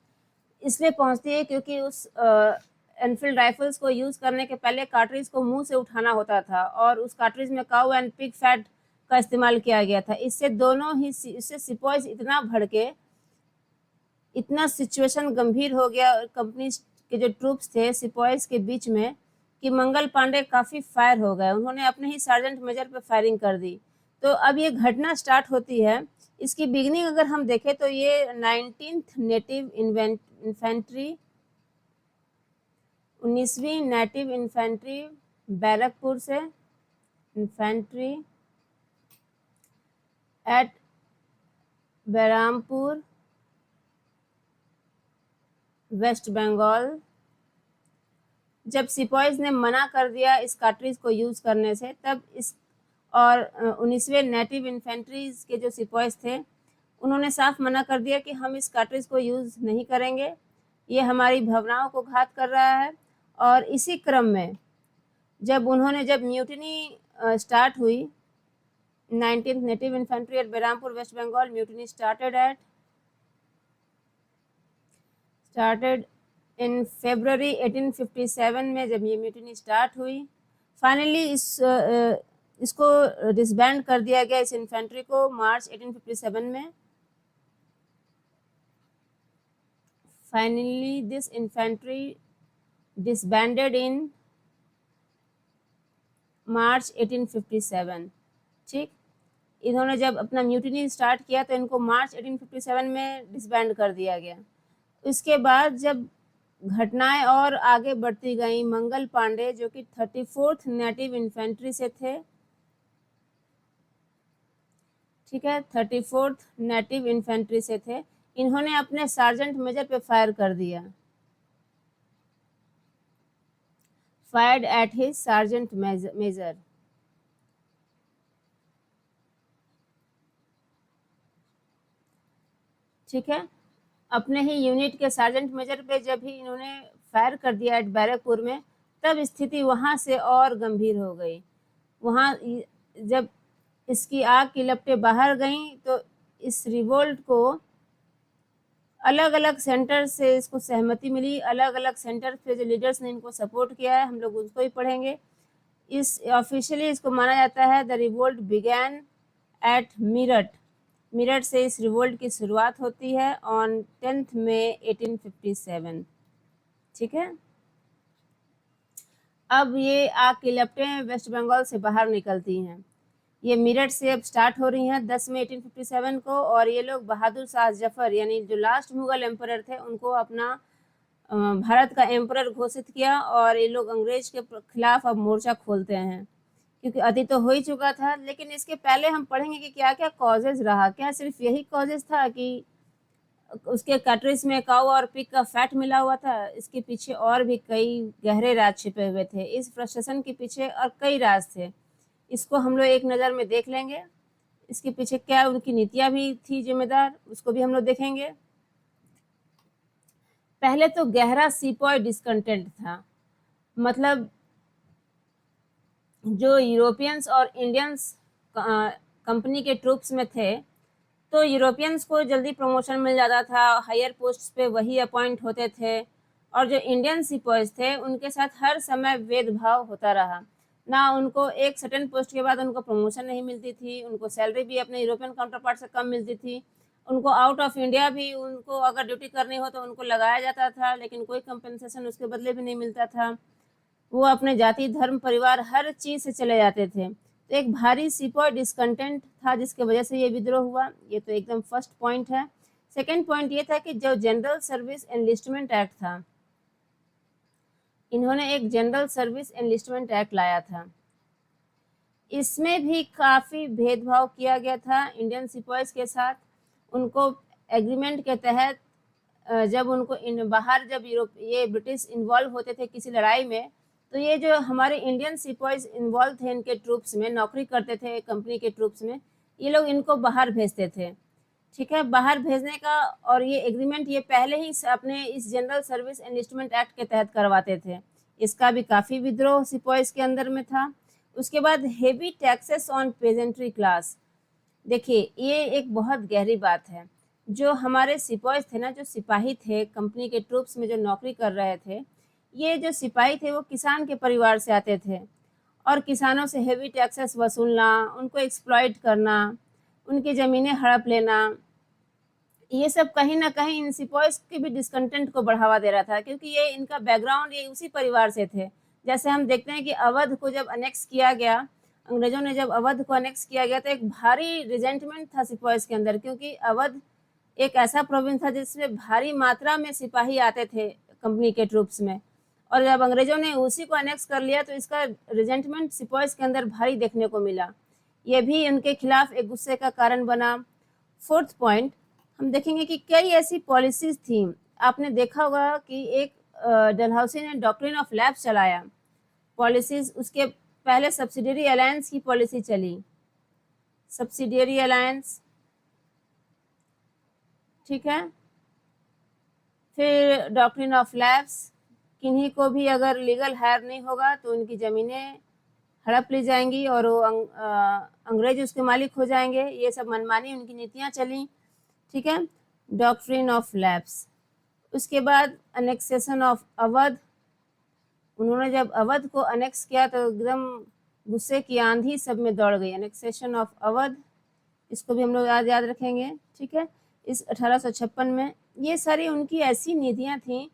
[SPEAKER 1] इसलिए पहुंचती है क्योंकि उस एनफील्ड राइफल्स को यूज़ करने के पहले कार्ट्रिज को मुंह से उठाना होता था और उस कार्ट्रिज में काऊ एंड पिग फैट का इस्तेमाल किया गया था। इससे सिपॉइज इतना भड़के, इतना सिचुएशन गंभीर हो गया कंपनी के जो ट्रूप्स थे सिपॉइज के बीच में कि मंगल पांडे काफ़ी फायर हो गए। उन्होंने अपने ही सार्जेंट मेजर पे फायरिंग कर दी। तो अब ये घटना स्टार्ट होती है। इसकी बिगनिंग अगर हम देखें तो ये 19th नेटिव इन्फेंट्री, 19वीं नेटिव इन्फेंट्री बैरकपुर से, इन्फेंट्री एट बैरामपुर वेस्ट बंगाल। जब सिपॉइज ने मना कर दिया इस कार्ट्रिज को यूज़ करने से तब इस और 19वें नेटिव इन्फेंट्रीज के जो सिपॉइज थे उन्होंने साफ मना कर दिया कि हम इस कार्ट्रिज को यूज़ नहीं करेंगे, ये हमारी भावनाओं को घात कर रहा है और इसी क्रम में जब म्यूटिनी स्टार्ट हुई, 19th नेटिव infantry at Berhampore west Bengal mutiny started in February 1857 में जब ये म्यूटिनी स्टार्ट हुई, फाइनली इसको डिसबैंड कर दिया गया, इस इन्फेंट्री को, मार्च 1857 में। Finally this infantry disbanded in March 1857। ठीक, इन्होंने जब अपना म्यूटिनी स्टार्ट किया तो इनको मार्च 1857 में डिसबैंड कर दिया गया। इसके बाद जब घटनाएं और आगे बढ़ती गई, मंगल पांडे जो कि 34th नेटिव इन्फेंट्री से थे, ठीक है, 34th नेटिव इन्फेंट्री से थे, इन्होंने अपने सार्जेंट मेजर पे फायर कर दिया, fired at his sergeant major. ठीक है, अपने ही यूनिट के सार्जेंट मेजर पे जब ही इन्होंने फायर कर दिया एट बैरकपुर में, तब स्थिति वहां से और गंभीर हो गई। वहां जब इसकी आग की लपटें बाहर गईं तो इस रिवोल्ट को अलग अलग सेंटर से इसको सहमति मिली, अलग अलग सेंटर पे जो लीडर्स ने इनको सपोर्ट किया है, हम लोग उसको ही पढ़ेंगे। इस ऑफिशियली इसको माना जाता है the revolt began at Meerut से इस रिवोल्ट की शुरुआत होती है ऑन 10th मई 1857। ठीक है, अब ये आग की लपटें वेस्ट बंगाल से बाहर निकलती हैं, ये मीरठ से अब स्टार्ट हो रही हैं 10 मई 1857 को, और ये लोग बहादुर शाह जफर यानी जो लास्ट मुगल एम्परर थे उनको अपना भारत का एम्परर घोषित किया, और ये लोग अंग्रेज के खिलाफ अब मोर्चा खोलते हैं, क्योंकि अति तो हो ही चुका था। लेकिन इसके पहले हम पढ़ेंगे कि क्या क्या कॉजेज रहा। क्या सिर्फ यही कॉजेज था कि उसके कैटरिस में काऊ और पिग का फैट मिला हुआ था? इसके पीछे और भी कई गहरे राज छिपे हुए थे, इस फ्रस्ट्रेशन के पीछे और कई राज थे। इसको हम लोग एक नज़र में देख लेंगे, इसके पीछे क्या उनकी नीतियां भी थी जिम्मेदार, उसको भी हम लोग देखेंगे। पहले तो गहरा सीपॉय डिस्कंटेंट था, मतलब जो यूरोपियंस और इंडियंस कंपनी के ट्रूप्स में थे, तो यूरोपियंस को जल्दी प्रमोशन मिल जाता था, हायर पोस्ट पे वही अपॉइंट होते थे, और जो इंडियन सिपॉयज थे उनके साथ हर समय भेदभाव होता रहा ना। उनको एक सर्टेन पोस्ट के बाद उनको प्रमोशन नहीं मिलती थी, उनको सैलरी भी अपने यूरोपियन काउंटर पार्ट से कम मिलती थी, उनको आउट ऑफ इंडिया भी उनको अगर ड्यूटी करनी हो तो उनको लगाया जाता था, लेकिन कोई कंपनसेशन उसके बदले भी नहीं मिलता था। वो अपने जाति, धर्म, परिवार, हर चीज़ से चले जाते थे। तो एक भारी सिपॉय डिस्कंटेंट था जिसके वजह से ये विद्रोह हुआ। ये तो एकदम फर्स्ट पॉइंट है। सेकेंड पॉइंट ये था कि जो जनरल सर्विस एनलिस्टमेंट एक्ट था, इन्होंने एक जनरल सर्विस एनलिस्टमेंट एक्ट लाया था, इसमें भी काफ़ी भेदभाव किया गया था इंडियन सिपॉयज के साथ। उनको एग्रीमेंट के तहत जब उनको बाहर जब ये ब्रिटिश इन्वॉल्व होते थे किसी लड़ाई में, तो ये जो हमारे इंडियन सिपॉयज इन्वॉल्व थे इनके ट्रूप्स में, नौकरी करते थे कंपनी के ट्रूप्स में, ये लोग इनको बाहर भेजते थे। ठीक है, बाहर भेजने का और ये एग्रीमेंट ये पहले ही अपने इस जनरल सर्विस एनलिस्टमेंट एक्ट के तहत करवाते थे। इसका भी काफ़ी विद्रोह सिपॉयज के अंदर में था। उसके बाद heavy taxes on pageantry class. देखिए, ये एक बहुत गहरी बात है। जो हमारे सिपॉयज थे ना, जो सिपाही थे कंपनी के ट्रूप्स में जो नौकरी कर रहे थे, ये जो सिपाही थे वो किसान के परिवार से आते थे, और किसानों से हेवी टैक्सेस वसूलना, उनको एक्सप्लॉइट करना, उनकी ज़मीनें हड़प लेना, ये सब कहीं ना कहीं इन सिपॉयज के भी डिस्कंटेंट को बढ़ावा दे रहा था, क्योंकि ये इनका बैकग्राउंड ये उसी परिवार से थे। जैसे हम देखते हैं कि अवध को जब अनेक्स किया गया, अंग्रेजों ने जब अवध को अनेक्स किया गया, तो एक भारी रिजेंटमेंट था सिपॉयज के अंदर, क्योंकि अवध एक ऐसा प्रोविंस था जिसमें भारी मात्रा में सिपाही आते थे कंपनी के ट्रूप्स में, और जब अंग्रेजों ने उसी को अनेक्स कर लिया तो इसका रिजेंटमेंट सिपॉयज के अंदर भारी देखने को मिला। ये भी उनके खिलाफ एक गुस्से का कारण बना। फोर्थ पॉइंट हम देखेंगे कि कई ऐसी पॉलिसीज थी। आपने देखा होगा कि एक डलहौसी ने डॉक्ट्रिन ऑफ लैप्स चलाया, पॉलिसीज। उसके पहले सब्सिडियरी अलायंस की पॉलिसी चली, सब्सिडियरी अलायंस, ठीक है, फिर डॉक्ट्रिन ऑफ लैप्स, किन्हीं को भी अगर लीगल हायर नहीं होगा तो उनकी ज़मीनें हड़प ली जाएंगी और वो अंग्रेज उसके मालिक हो जाएंगे। ये सब मनमानी उनकी नीतियाँ चली, ठीक है। डॉक्ट्रिन ऑफ लैप्स, उसके बाद अनेक्सेशन ऑफ अवध। उन्होंने जब अवध को अनेक्स किया तो एकदम गुस्से की आंधी सब में दौड़ गई। अनेक्सेशन ऑफ अवध, इसको भी हम लोग याद याद रखेंगे, ठीक है। इस 1856 में ये सारी उनकी ऐसी नीतियाँ थीं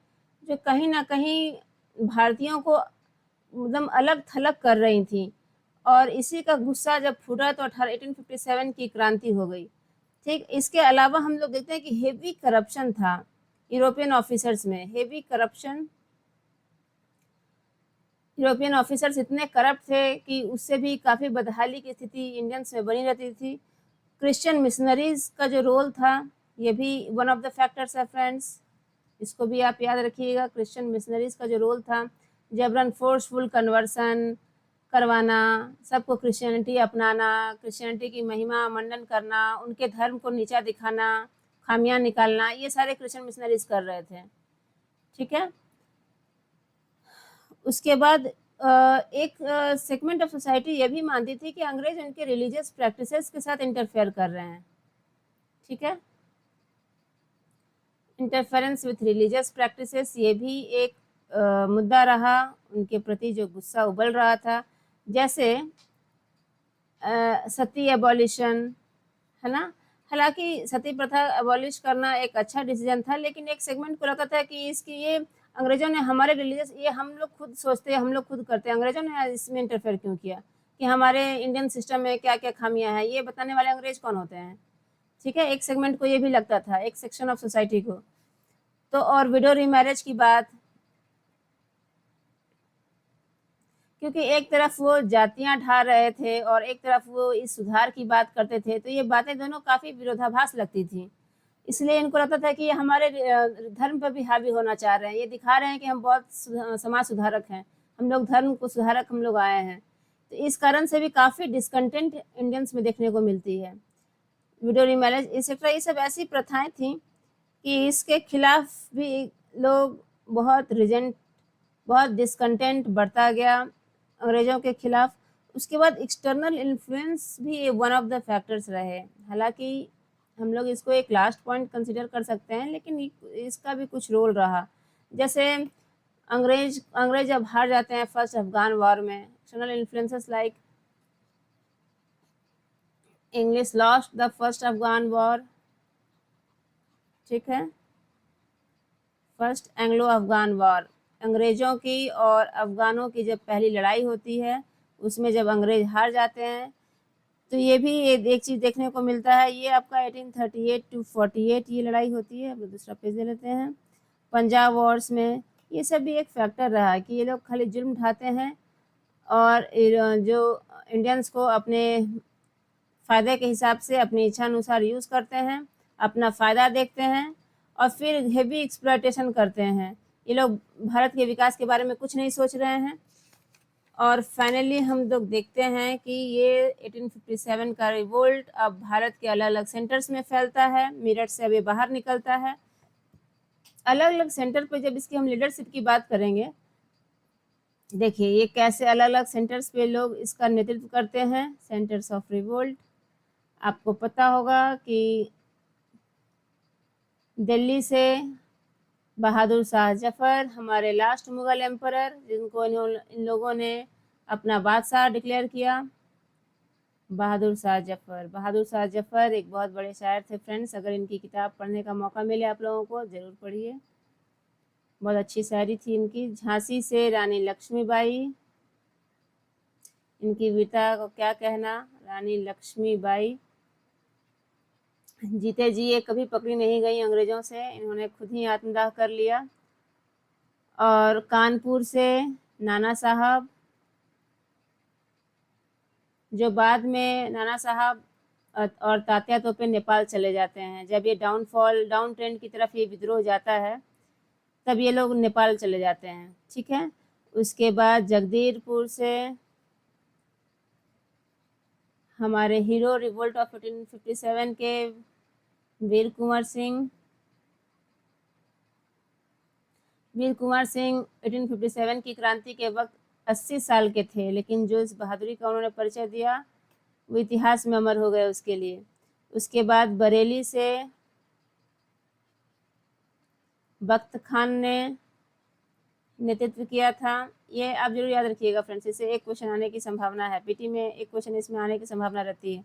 [SPEAKER 1] जो कहीं ना कहीं भारतीयों को एकदम अलग थलग कर रही थी। और इसी का गुस्सा जब फूटा तो 1857 की क्रांति हो गई, ठीक। इसके अलावा हम लोग देखते हैं कि हेवी करप्शन था यूरोपियन ऑफिसर्स में, हेवी करप्शन। यूरोपियन ऑफिसर्स इतने करप्ट थे कि उससे भी काफ़ी बदहाली की स्थिति इंडियंस में बनी रहती थी। क्रिश्चियन मिशनरीज का जो रोल था ये भी वन ऑफ द फैक्टर्स है फ्रेंड्स, इसको भी आप याद रखिएगा। क्रिश्चियन मिशनरीज का जो रोल था, जबरन फोर्सफुल कन्वर्सन करवाना, सबको क्रिश्चियनिटी अपनाना, क्रिश्चियनिटी की महिमा मंडन करना, उनके धर्म को नीचा दिखाना, खामियां निकालना, ये सारे क्रिश्चियन मिशनरीज कर रहे थे, ठीक है। उसके बाद एक सेगमेंट ऑफ सोसाइटी ये भी मानती थी कि अंग्रेज उनके रिलीजियस प्रैक्टिसेस के साथ इंटरफेयर कर रहे हैं, ठीक है। इंटरफेरेंस विथ रिलीजियस प्रैक्टिसेस ये भी एक मुद्दा रहा, उनके प्रति जो गुस्सा उबल रहा था। जैसे सती एबॉलिशन, है ना। हालांकि सती प्रथा एबॉलिश करना एक अच्छा डिसीजन था, लेकिन एक सेगमेंट को लगता था कि इसकी ये अंग्रेजों ने हमारे रिलीजियस, ये हम लोग खुद सोचते हैं, हम लोग खुद करते हैं, अंग्रेजों ने इसमें इंटरफेयर क्यों किया, कि हमारे इंडियन सिस्टम में क्या क्या खामियां हैं, ये बताने वाले अंग्रेज कौन होते हैं, ठीक है। एक सेगमेंट को ये भी लगता था, एक सेक्शन ऑफ सोसाइटी को। तो और विडो रीमैरिज की बात, क्योंकि एक तरफ वो जातियां ढा रहे थे और एक तरफ वो इस सुधार की बात करते थे, तो ये बातें दोनों काफ़ी विरोधाभास लगती थी। इसलिए इनको लगता था कि ये हमारे धर्म पर भी हावी होना चाह रहे हैं, ये दिखा रहे हैं कि हम बहुत समाज सुधारक हैं, हम लोग धर्म को सुधारक हम लोग आए हैं। तो इस कारण से भी काफ़ी डिसकंटेंट इंडियंस में देखने को मिलती है। विडो रीमैरिज एक्सेट्रा, ये सब ऐसी प्रथाएं थी कि इसके खिलाफ भी लोग बहुत रिजेंट, बहुत डिसकंटेंट बढ़ता गया अंग्रेज़ों के खिलाफ। उसके बाद एक्सटर्नल इन्फ्लुएंस भी वन ऑफ द फैक्टर्स रहे। हालांकि हम लोग इसको एक लास्ट पॉइंट कंसिडर कर सकते हैं, लेकिन इसका भी कुछ रोल रहा। जैसे अंग्रेज जब हार जाते हैं फर्स्ट अफगान वॉर में, external influences like English lost the first Afghan war, ठीक है। फर्स्ट एंग्लो अफगान वॉर, अंग्रेज़ों की और अफगानों की जब पहली लड़ाई होती है, उसमें जब अंग्रेज हार जाते हैं, तो ये भी एक चीज़ देखने को मिलता है। ये आपका 1838 टू 48 ये लड़ाई होती है। अब दूसरा पेज ले लेते हैं। पंजाब वॉर्स में ये सब भी एक फैक्टर रहा है कि ये लोग खाली जुल्म ढाते हैं और जो इंडियंस को अपने फ़ायदे के हिसाब से अपनी इच्छा अनुसार यूज़ करते हैं, अपना फ़ायदा देखते हैं और फिर हेवी एक्सप्लॉयटेशन करते हैं। ये लोग भारत के विकास के बारे में कुछ नहीं सोच रहे हैं। और फाइनली हम लोग देखते हैं कि ये 1857 का रिवोल्ट अब भारत के अलग अलग सेंटर्स में फैलता है, मेरठ से अब ये बाहर निकलता है। अलग अलग सेंटर पर जब इसकी हम लीडरशिप की बात करेंगे, देखिए ये कैसे अलग अलग सेंटर्स पे लोग इसका नेतृत्व करते हैं। सेंटर्स ऑफ रिवोल्ट, आपको पता होगा कि दिल्ली से बहादुर शाह जफ़र, हमारे लास्ट मुग़ल एम्परर, जिनको इन लोगों ने अपना बादशाह डिक्लेयर किया, बहादुर शाह जफ़र। बहादुर शाह जफ़र एक बहुत बड़े शायर थे फ्रेंड्स, अगर इनकी किताब पढ़ने का मौका मिले आप लोगों को ज़रूर पढ़िए, बहुत अच्छी शायरी थी इनकी। झांसी से रानी लक्ष्मीबाई, इनकी वीरता को क्या कहना। रानी लक्ष्मीबाई जीते जी ये कभी पकड़ी नहीं गई अंग्रेज़ों से, इन्होंने खुद ही आत्मदाह कर लिया। और कानपुर से नाना साहब, जो बाद में नाना साहब और तात्या तोपे नेपाल चले जाते हैं। जब ये डाउन ट्रेंड की तरफ ये विद्रोह जाता है, तब ये लोग नेपाल चले जाते हैं, ठीक है। उसके बाद जगदीरपुर से हमारे हीरो रिवोल्ट ऑफ 1857 के वीर कुंवर सिंह, वीर कुंवर सिंह 1857 की क्रांति के वक्त 80 साल के थे, लेकिन जो इस बहादुरी का उन्होंने परिचय दिया वो इतिहास में अमर हो गए उसके लिए। उसके बाद बरेली से बख्त खान ने नेतृत्व किया था। ये आप जरूर याद रखिएगा फ्रेंड्स, इससे एक क्वेश्चन आने की संभावना है, पीटी में एक क्वेश्चन इसमें आने की संभावना रहती है।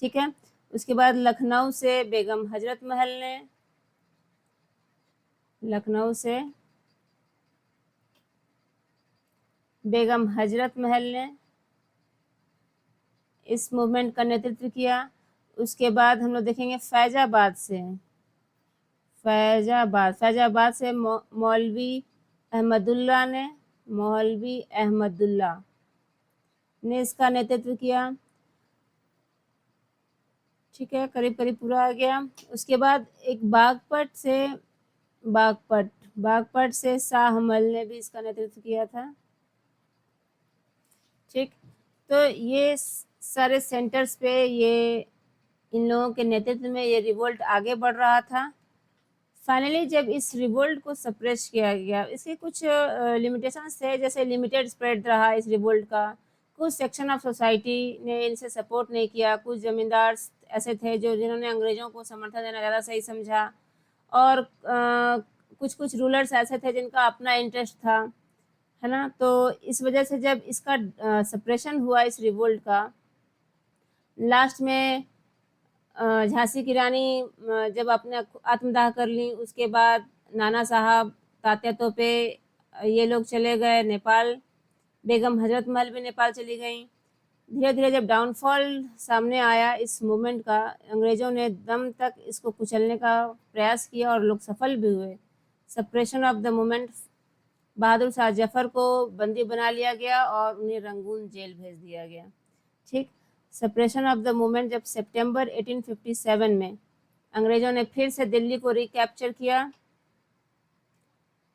[SPEAKER 1] ठीक है। उसके बाद लखनऊ से बेगम हजरत महल ने, लखनऊ से बेगम हजरत महल ने इस मूवमेंट का नेतृत्व किया। उसके बाद हम लोग देखेंगे फैजाबाद से, फैजाबाद से मौलवी अहमदुल्ला ने, मौलवी अहमदुल्ला ने इसका नेतृत्व किया। ठीक है, करीब करीब पूरा आ गया। उसके बाद एक बागपत से शाह हमल ने भी इसका नेतृत्व किया था। ठीक, तो ये सारे सेंटर्स पे ये इन लोगों के नेतृत्व में ये रिवोल्ट आगे बढ़ रहा था। फाइनली जब इस रिवोल्ट को सप्रेस किया गया, इसके कुछ लिमिटेशंस थे, जैसे लिमिटेड स्प्रेड रहा इस रिवोल्ट का, कुछ सेक्शन ऑफ सोसाइटी ने इनसे सपोर्ट नहीं किया, कुछ जमींदार ऐसे थे जो जिन्होंने अंग्रेजों को समर्थन देना ज़्यादा सही समझा, और कुछ कुछ रूलर्स ऐसे थे जिनका अपना इंटरेस्ट था, है ना। तो इस वजह से जब इसका सप्रेशन हुआ इस रिवोल्ट का, लास्ट में झांसी की रानी जब अपने आत्मदाह कर ली, उसके बाद नाना साहब, तात्या तोपे, ये लोग चले गए नेपाल, बेगम हजरत महल भी नेपाल चली गई। धीरे धीरे जब डाउनफॉल सामने आया इस मूवमेंट का, अंग्रेजों ने दम तक इसको कुचलने का प्रयास किया और लोग सफल भी हुए। Suppression of the movement, Bahadur Shah Zafar को बंदी बना लिया गया और उन्हें रंगून जेल भेज दिया गया। ठीक, सप्रेशन ऑफ द मूवमेंट जब सितंबर 1857 में अंग्रेजों ने फिर से दिल्ली को रिकैप्चर किया।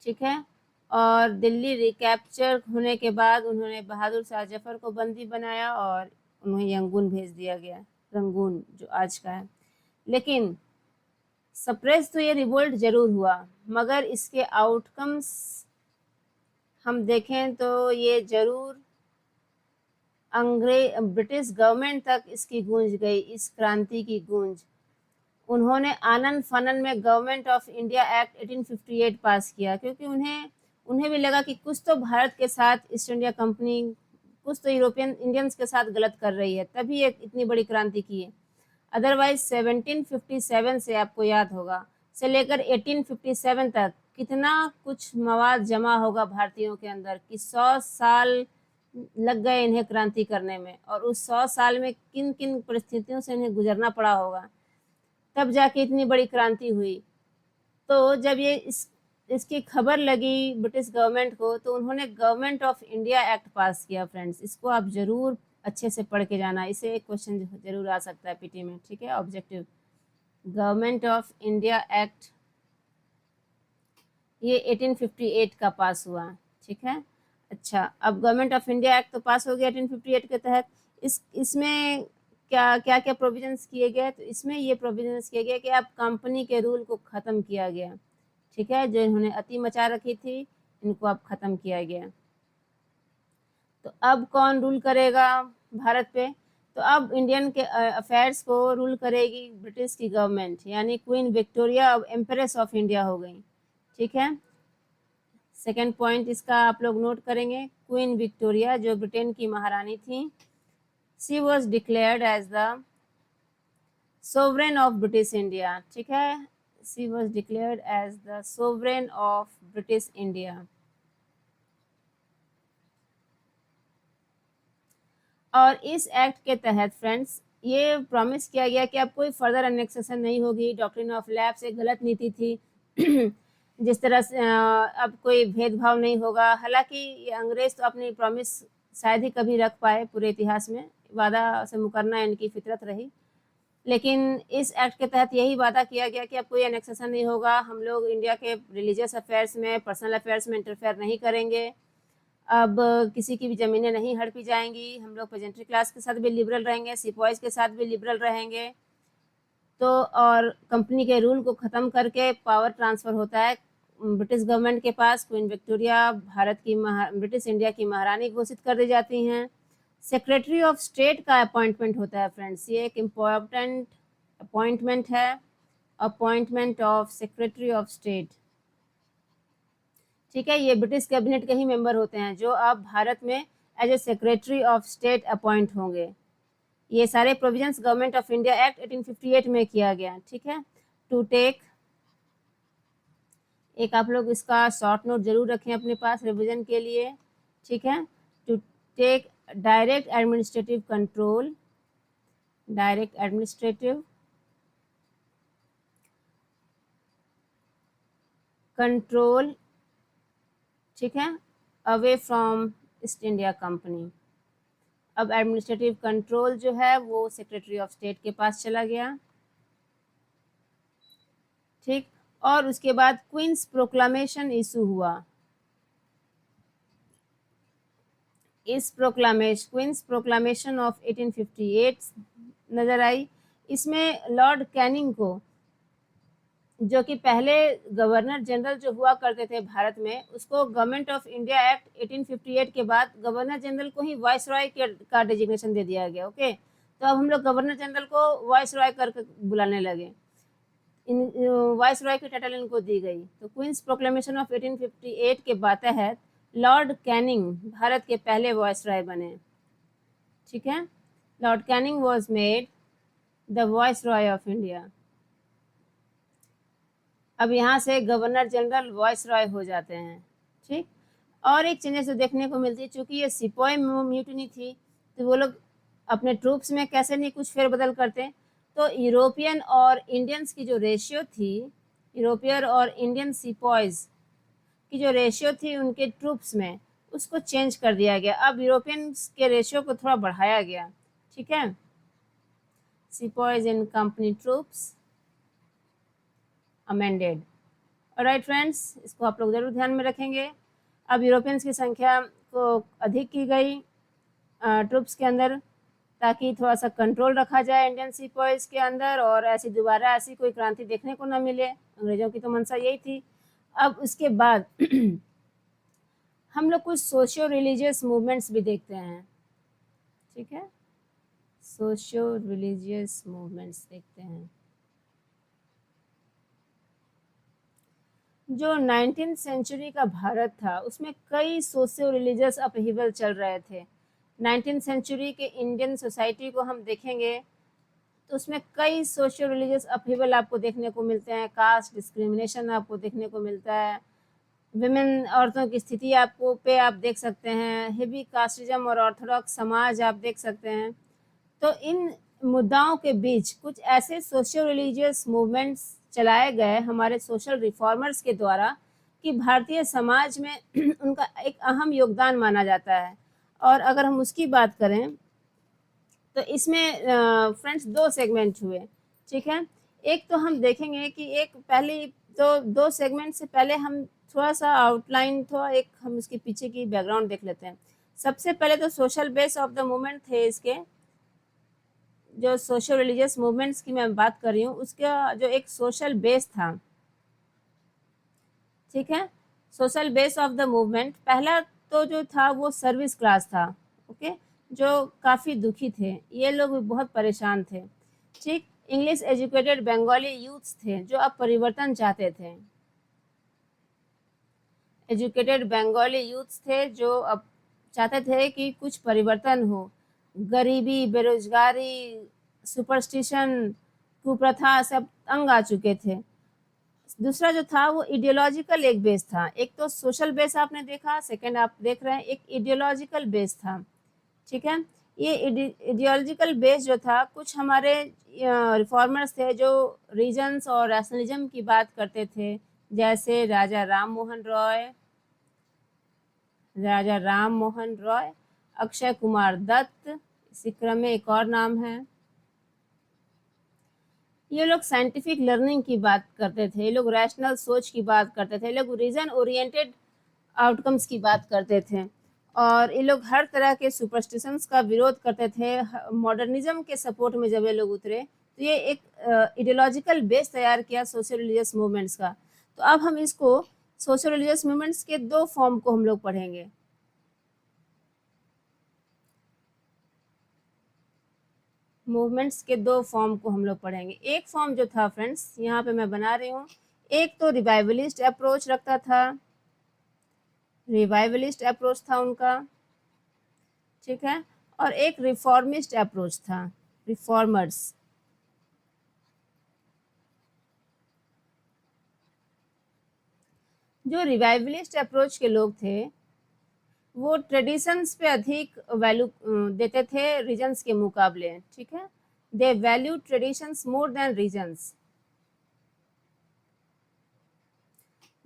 [SPEAKER 1] ठीक है, और दिल्ली रिकैप्चर होने के बाद उन्होंने बहादुर शाह जफर को बंदी बनाया और उन्हें यंगून भेज दिया गया, रंगून जो आज का है। लेकिन सप्रेस तो ये रिवोल्ट जरूर हुआ, मगर इसके आउटकम्स हम देखें तो ये जरूर ब्रिटिश गवर्नमेंट तक इसकी गूंज गई, इस क्रांति की गूंज। उन्होंने आनन फानन में गवर्नमेंट ऑफ इंडिया एक्ट 1858 पास किया, क्योंकि उन्हें भी लगा कि कुछ तो भारत के साथ ईस्ट इंडिया कंपनी, कुछ तो यूरोपियन इंडियंस के साथ गलत कर रही है, तभी एक इतनी बड़ी क्रांति की है। अदरवाइज 1757 से आपको याद होगा, से लेकर 1857 तक कितना कुछ मवाद जमा होगा भारतीयों के अंदर कि 100 साल लग गए इन्हें क्रांति करने में, और उस 100 साल में किन किन परिस्थितियों से इन्हें गुजरना पड़ा होगा, तब जाके इतनी बड़ी क्रांति हुई। तो जब ये इसकी खबर लगी ब्रिटिश गवर्नमेंट को, तो उन्होंने गवर्नमेंट ऑफ इंडिया एक्ट पास किया। फ्रेंड्स, इसको आप जरूर अच्छे से पढ़ के जाना, इसे एक क्वेश्चन जरूर आ सकता है पीटी में। ठीक है, objective, government of India act ये 1858 का पास हुआ। ठीक है, अच्छा, अब गवर्नमेंट ऑफ इंडिया एक्ट तो पास हो गया 1858 के तहत। इसमें क्या क्या क्या प्रोविजंस किए गए, तो इसमें ये प्रोविजंस किए गए कि अब कंपनी के रूल को ख़त्म किया गया। ठीक है, जो इन्होंने अति मचा रखी थी, इनको अब ख़त्म किया गया। तो अब कौन रूल करेगा भारत पे, तो अब इंडियन के अफेयर्स को रूल करेगी ब्रिटिश की गवर्नमेंट, यानी क्वीन विक्टोरिया अब एम्प्रेस ऑफ इंडिया हो गई। ठीक है, सेकेंड पॉइंट इसका आप लोग नोट करेंगे, क्वीन विक्टोरिया जो ब्रिटेन की महारानी थी, she was declared as the sovereign of British India. ठीक है, she was declared as the sovereign of British India. और इस एक्ट के तहत फ्रेंड्स ये प्रॉमिस किया गया कि अब कोई फर्दर एनेक्सेशन नहीं होगी। डॉक्ट्रिन ऑफ लैप्स एक गलत नीति थी जिस तरह से अब कोई भेदभाव नहीं होगा। हालांकि अंग्रेज तो अपनी प्रॉमिस शायद ही कभी रख पाए पूरे इतिहास में, वादा से मुकरना इनकी फितरत रही, लेकिन इस एक्ट के तहत यही वादा किया गया कि अब कोई एनेक्सेशन नहीं होगा, हम लोग इंडिया के रिलीजियस अफेयर्स में, पर्सनल अफेयर्स में इंटरफेयर नहीं करेंगे, अब किसी की भी ज़मीनें नहीं हड़पी जाएंगी, हम लोग पेजेंट्री क्लास के साथ भी लिबरल रहेंगे, सिपॉइज के साथ भी लिबरल रहेंगे। तो और कंपनी के रूल को ख़त्म करके पावर ट्रांसफ़र होता है ब्रिटिश गवर्नमेंट के पास। क्वीन विक्टोरिया भारत की ब्रिटिश इंडिया की महारानी घोषित कर दी जाती हैं। सेक्रेटरी ऑफ स्टेट का अपॉइंटमेंट होता है फ्रेंड्स, ये एक इम्पॉर्टेंट अपॉइंटमेंट है, appointment of secretary of state. ठीक है, ये ब्रिटिश कैबिनेट के ही मेंबर होते हैं जो अब भारत में as a secretary of state appoint होंगे। ये सारे provisions government of India act 1858 में किया गया। ठीक है, टू टेक, एक आप लोग इसका शॉर्ट नोट जरूर रखें अपने पास रिवीजन के लिए। ठीक है, to take direct administrative control, direct administrative control, ठीक है, away from East India company. अब एडमिनिस्ट्रेटिव कंट्रोल जो है वो सेक्रेटरी ऑफ स्टेट के पास चला गया। ठीक, और उसके बाद क्वींस प्रोक्लामेशन इशू हुआ। इस क्वींस प्रोक्लामेशन ऑफ 1858 नजर आई। इसमें लॉर्ड कैनिंग को, जो कि पहले गवर्नर जनरल जो हुआ करते थे भारत में, उसको गवर्नमेंट ऑफ इंडिया एक्ट 1858 के बाद गवर्नर जनरल को ही वॉइस रॉय का डेजिग्नेशन दे दिया गया। ओके, तो अब हम लोग गवर्नर जनरल को वॉइस रॉय करके बुलाने लगे, इन वॉइस रॉय की टाइटल इनको दी गई। तो क्वींस प्रोक्लेमेशन ऑफ 1858 के तहत लॉर्ड कैनिंग भारत के पहले वॉइस रॉय बने। ठीक है, Lord Canning was made the voice Roy of India. अब यहाँ से गवर्नर जनरल वॉइस रॉय हो जाते हैं। ठीक, और एक चेंजेस जो देखने को मिलती है, चूंकि ये सिपोय म्यूटिनी थी तो वो लोग अपने ट्रूप्स में कैसे नहीं कुछ फेरबदल करते, तो यूरोपियन और इंडियंस की जो रेशियो थी, यूरोपियन और इंडियन सिपॉयज की जो रेशियो थी उनके ट्रूप्स में, उसको चेंज कर दिया गया। अब यूरोपियंस के रेशियो को थोड़ा बढ़ाया गया। ठीक है, sepoys in company troops amended. All right friends, इसको आप लोग जरूर ध्यान में रखेंगे। अब यूरोपियंस की संख्या को अधिक की गई ट्रूप्स के अंदर, ताकि थोड़ा सा कंट्रोल रखा जाए इंडियन सिपॉयज के अंदर, और ऐसी दोबारा ऐसी कोई क्रांति देखने को ना मिले। अंग्रेजों की तो मंशा यही थी। अब उसके बाद हम लोग कुछ सोशियो रिलीजियस मूवमेंट्स भी देखते हैं। ठीक है, सोशियो रिलीजियस मूवमेंट्स देखते हैं। जो 19th सेंचुरी का भारत था उसमें कई सोशियो रिलीजियस अपहीवल चल रहे थे। 19th सेंचुरी के इंडियन सोसाइटी को हम देखेंगे तो उसमें कई सोशियो रिलीजियस अपहीवल आपको देखने को मिलते हैं। कास्ट डिस्क्रिमिनेशन आपको देखने को मिलता है। विमेन, औरतों की स्थिति आपको आप देख सकते हैं। हेवी कास्टिज्म और ऑर्थोडॉक्स समाज आप देख सकते हैं। तो इन मुद्दाओं के बीच कुछ ऐसे सोशियो रिलीजियस मूवमेंट्स चलाए गए हमारे सोशल रिफॉर्मर्स के द्वारा कि भारतीय समाज में उनका एक अहम योगदान माना जाता है। और अगर हम उसकी बात करें तो इसमें फ्रेंड्स दो सेगमेंट हुए। ठीक है, एक तो हम देखेंगे कि एक पहले तो दो सेगमेंट से पहले हम थोड़ा सा आउटलाइन, थोड़ा एक हम इसके पीछे की बैकग्राउंड देख लेते हैं। सबसे पहले तो social base of the movement थे इसके, जो सोशल रिलीजियस मूवमेंट्स की मैं बात कर रही हूँ उसका जो एक सोशल बेस था। ठीक है, social base of the movement पहला तो जो था वो सर्विस क्लास था। ओके, जो काफ़ी दुखी थे, ये लोग भी बहुत परेशान थे। ठीक, इंग्लिश एजुकेटेड बंगाली यूथ्स थे जो अब परिवर्तन चाहते थे। एजुकेटेड बंगाली यूथ्स थे जो अब चाहते थे कि कुछ परिवर्तन हो। गरीबी, बेरोजगारी, सुपरस्टिशन, कुप्रथा सब तंग आ चुके थे। दूसरा जो था वो इडियोलॉजिकल एक बेस था। एक तो सोशल बेस आपने देखा, सेकंड आप देख रहे हैं एक इडियोलॉजिकल बेस था। ठीक है, ये इडियोलॉजिकल बेस जो था, कुछ हमारे रिफॉर्मर्स थे जो रीजन्स और रैशनलिज्म की बात करते थे, जैसे राजा राम मोहन रॉय, अक्षय कुमार दत्त, इसी क्रम में एक और नाम है। ये लोग साइंटिफिक लर्निंग की बात करते थे, ये लोग रैशनल सोच की बात करते थे, ये लोग रीजन ओरिएंटेड आउटकम्स की बात करते थे, और ये लोग हर तरह के सुपरस्टिशंस का विरोध करते थे। मॉडर्निज्म के सपोर्ट में जब ये लोग उतरे तो ये एक इडियोलॉजिकल बेस तैयार किया सोशल रिलीजियस मूवमेंट्स का। तो अब हम इसको सोशल रिलीजियस मूवमेंट्स के 2 फॉर्म को हम लोग पढ़ेंगे। मूवमेंट्स के 2 फॉर्म को हम लोग पढ़ेंगे। एक फॉर्म जो था फ्रेंड्स, यहाँ पे मैं बना रही हूँ, एक तो रिवाइवलिस्ट अप्रोच रखता था, रिवाइवलिस्ट अप्रोच था उनका, ठीक है, और एक रिफॉर्मिस्ट अप्रोच था, रिफॉर्मर्स। जो रिवाइवलिस्ट अप्रोच के लोग थे वो ट्रेडिशंस पे अधिक वैल्यू देते थे रीजन्स के मुकाबले, ठीक है, they value traditions more than reasons,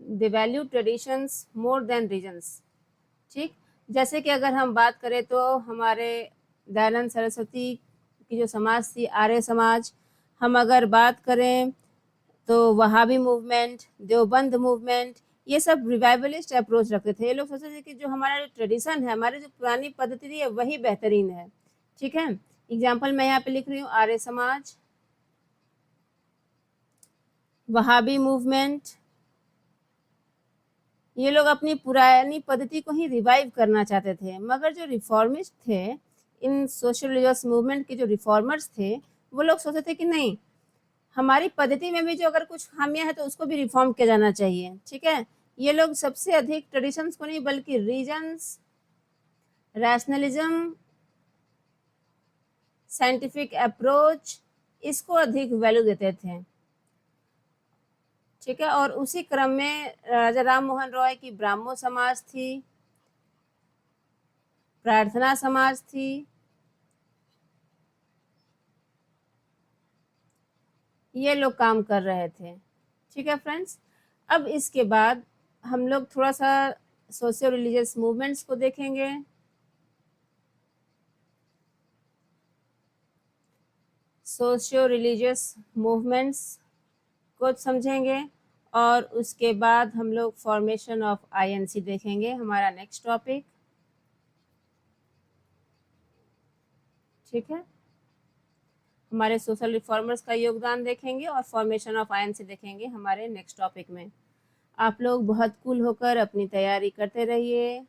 [SPEAKER 1] they value traditions more than reasons, ठीक। जैसे कि अगर हम बात करें तो हमारे दयानंद सरस्वती की जो समाज थी, आर्य समाज, हम अगर बात करें तो वहाबी मूवमेंट, देवबंद मूवमेंट, ये सब रिवाइवलिस्ट अप्रोच रखते थे। ये लोग सोचते थे कि जो हमारा जो ट्रेडिशन है, हमारी जो पुरानी पद्धति थी, वही बेहतरीन है, ठीक है। एग्जाम्पल मैं यहाँ पे लिख रही हूँ, आर्य समाज, वहाबी मूवमेंट, ये लोग अपनी पुरानी पद्धति को ही रिवाइव करना चाहते थे। मगर जो रिफॉर्मिस्ट थे, इन सोशल रिलीजियस मूवमेंट के जो रिफॉर्मर्स थे, वो लोग सोचते थे कि नहीं, हमारी पद्धति में भी जो अगर कुछ खामियां हैं तो उसको भी रिफॉर्म किया जाना चाहिए, ठीक है। ये लोग सबसे अधिक ट्रेडिशंस को नहीं बल्कि रीजन्स, रैशनलिज्म, साइंटिफिक अप्रोच, इसको अधिक वैल्यू देते थे, ठीक है। और उसी क्रम में राजा राम मोहन रॉय की ब्राह्मो समाज थी, प्रार्थना समाज थी, ये लोग काम कर रहे थे, ठीक है फ्रेंड्स। अब इसके बाद हम लोग थोड़ा सा सोशियो रिलीजियस मूवमेंट्स को देखेंगे। सोशियो रिलीजियस मूवमेंट्स को समझेंगे और उसके बाद हम लोग फॉर्मेशन ऑफ आईएनसी देखेंगे, हमारा नेक्स्ट टॉपिक, ठीक है। हमारे सोशल रिफॉर्मर्स का योगदान देखेंगे और फॉर्मेशन ऑफ आईएनसी देखेंगे हमारे नेक्स्ट टॉपिक में। आप लोग बहुत कूल होकर अपनी तैयारी करते रहिए,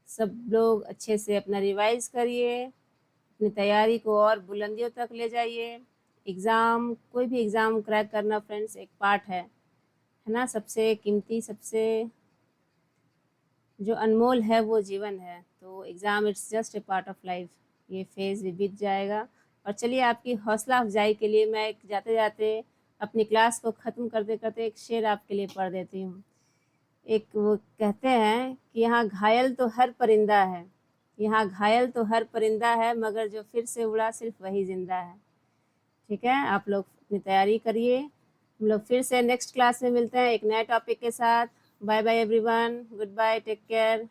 [SPEAKER 1] सब लोग अच्छे से अपना रिवाइज करिए, अपनी तैयारी को और बुलंदियों तक ले जाइए। एग्ज़ाम, कोई भी एग्ज़ाम क्रैक करना फ्रेंड्स एक पार्ट है ना। सबसे कीमती, सबसे जो अनमोल है वो जीवन है। तो exam it's just a part of life, ये फेज़ भी बीत जाएगा। और चलिए आपकी हौसला अफजाई के लिए मैं एक जाते जाते अपनी क्लास को ख़त्म करते करते एक शेर आपके लिए पढ़ देती हूँ। एक वो कहते हैं कि यहाँ घायल तो हर परिंदा है, यहाँ घायल तो हर परिंदा है, मगर जो फिर से उड़ा सिर्फ वही जिंदा है, ठीक है। आप लोग अपनी तैयारी करिए, हम लोग फिर से नेक्स्ट क्लास में मिलते हैं एक नए टॉपिक के साथ। Bye bye everyone, goodbye, take care.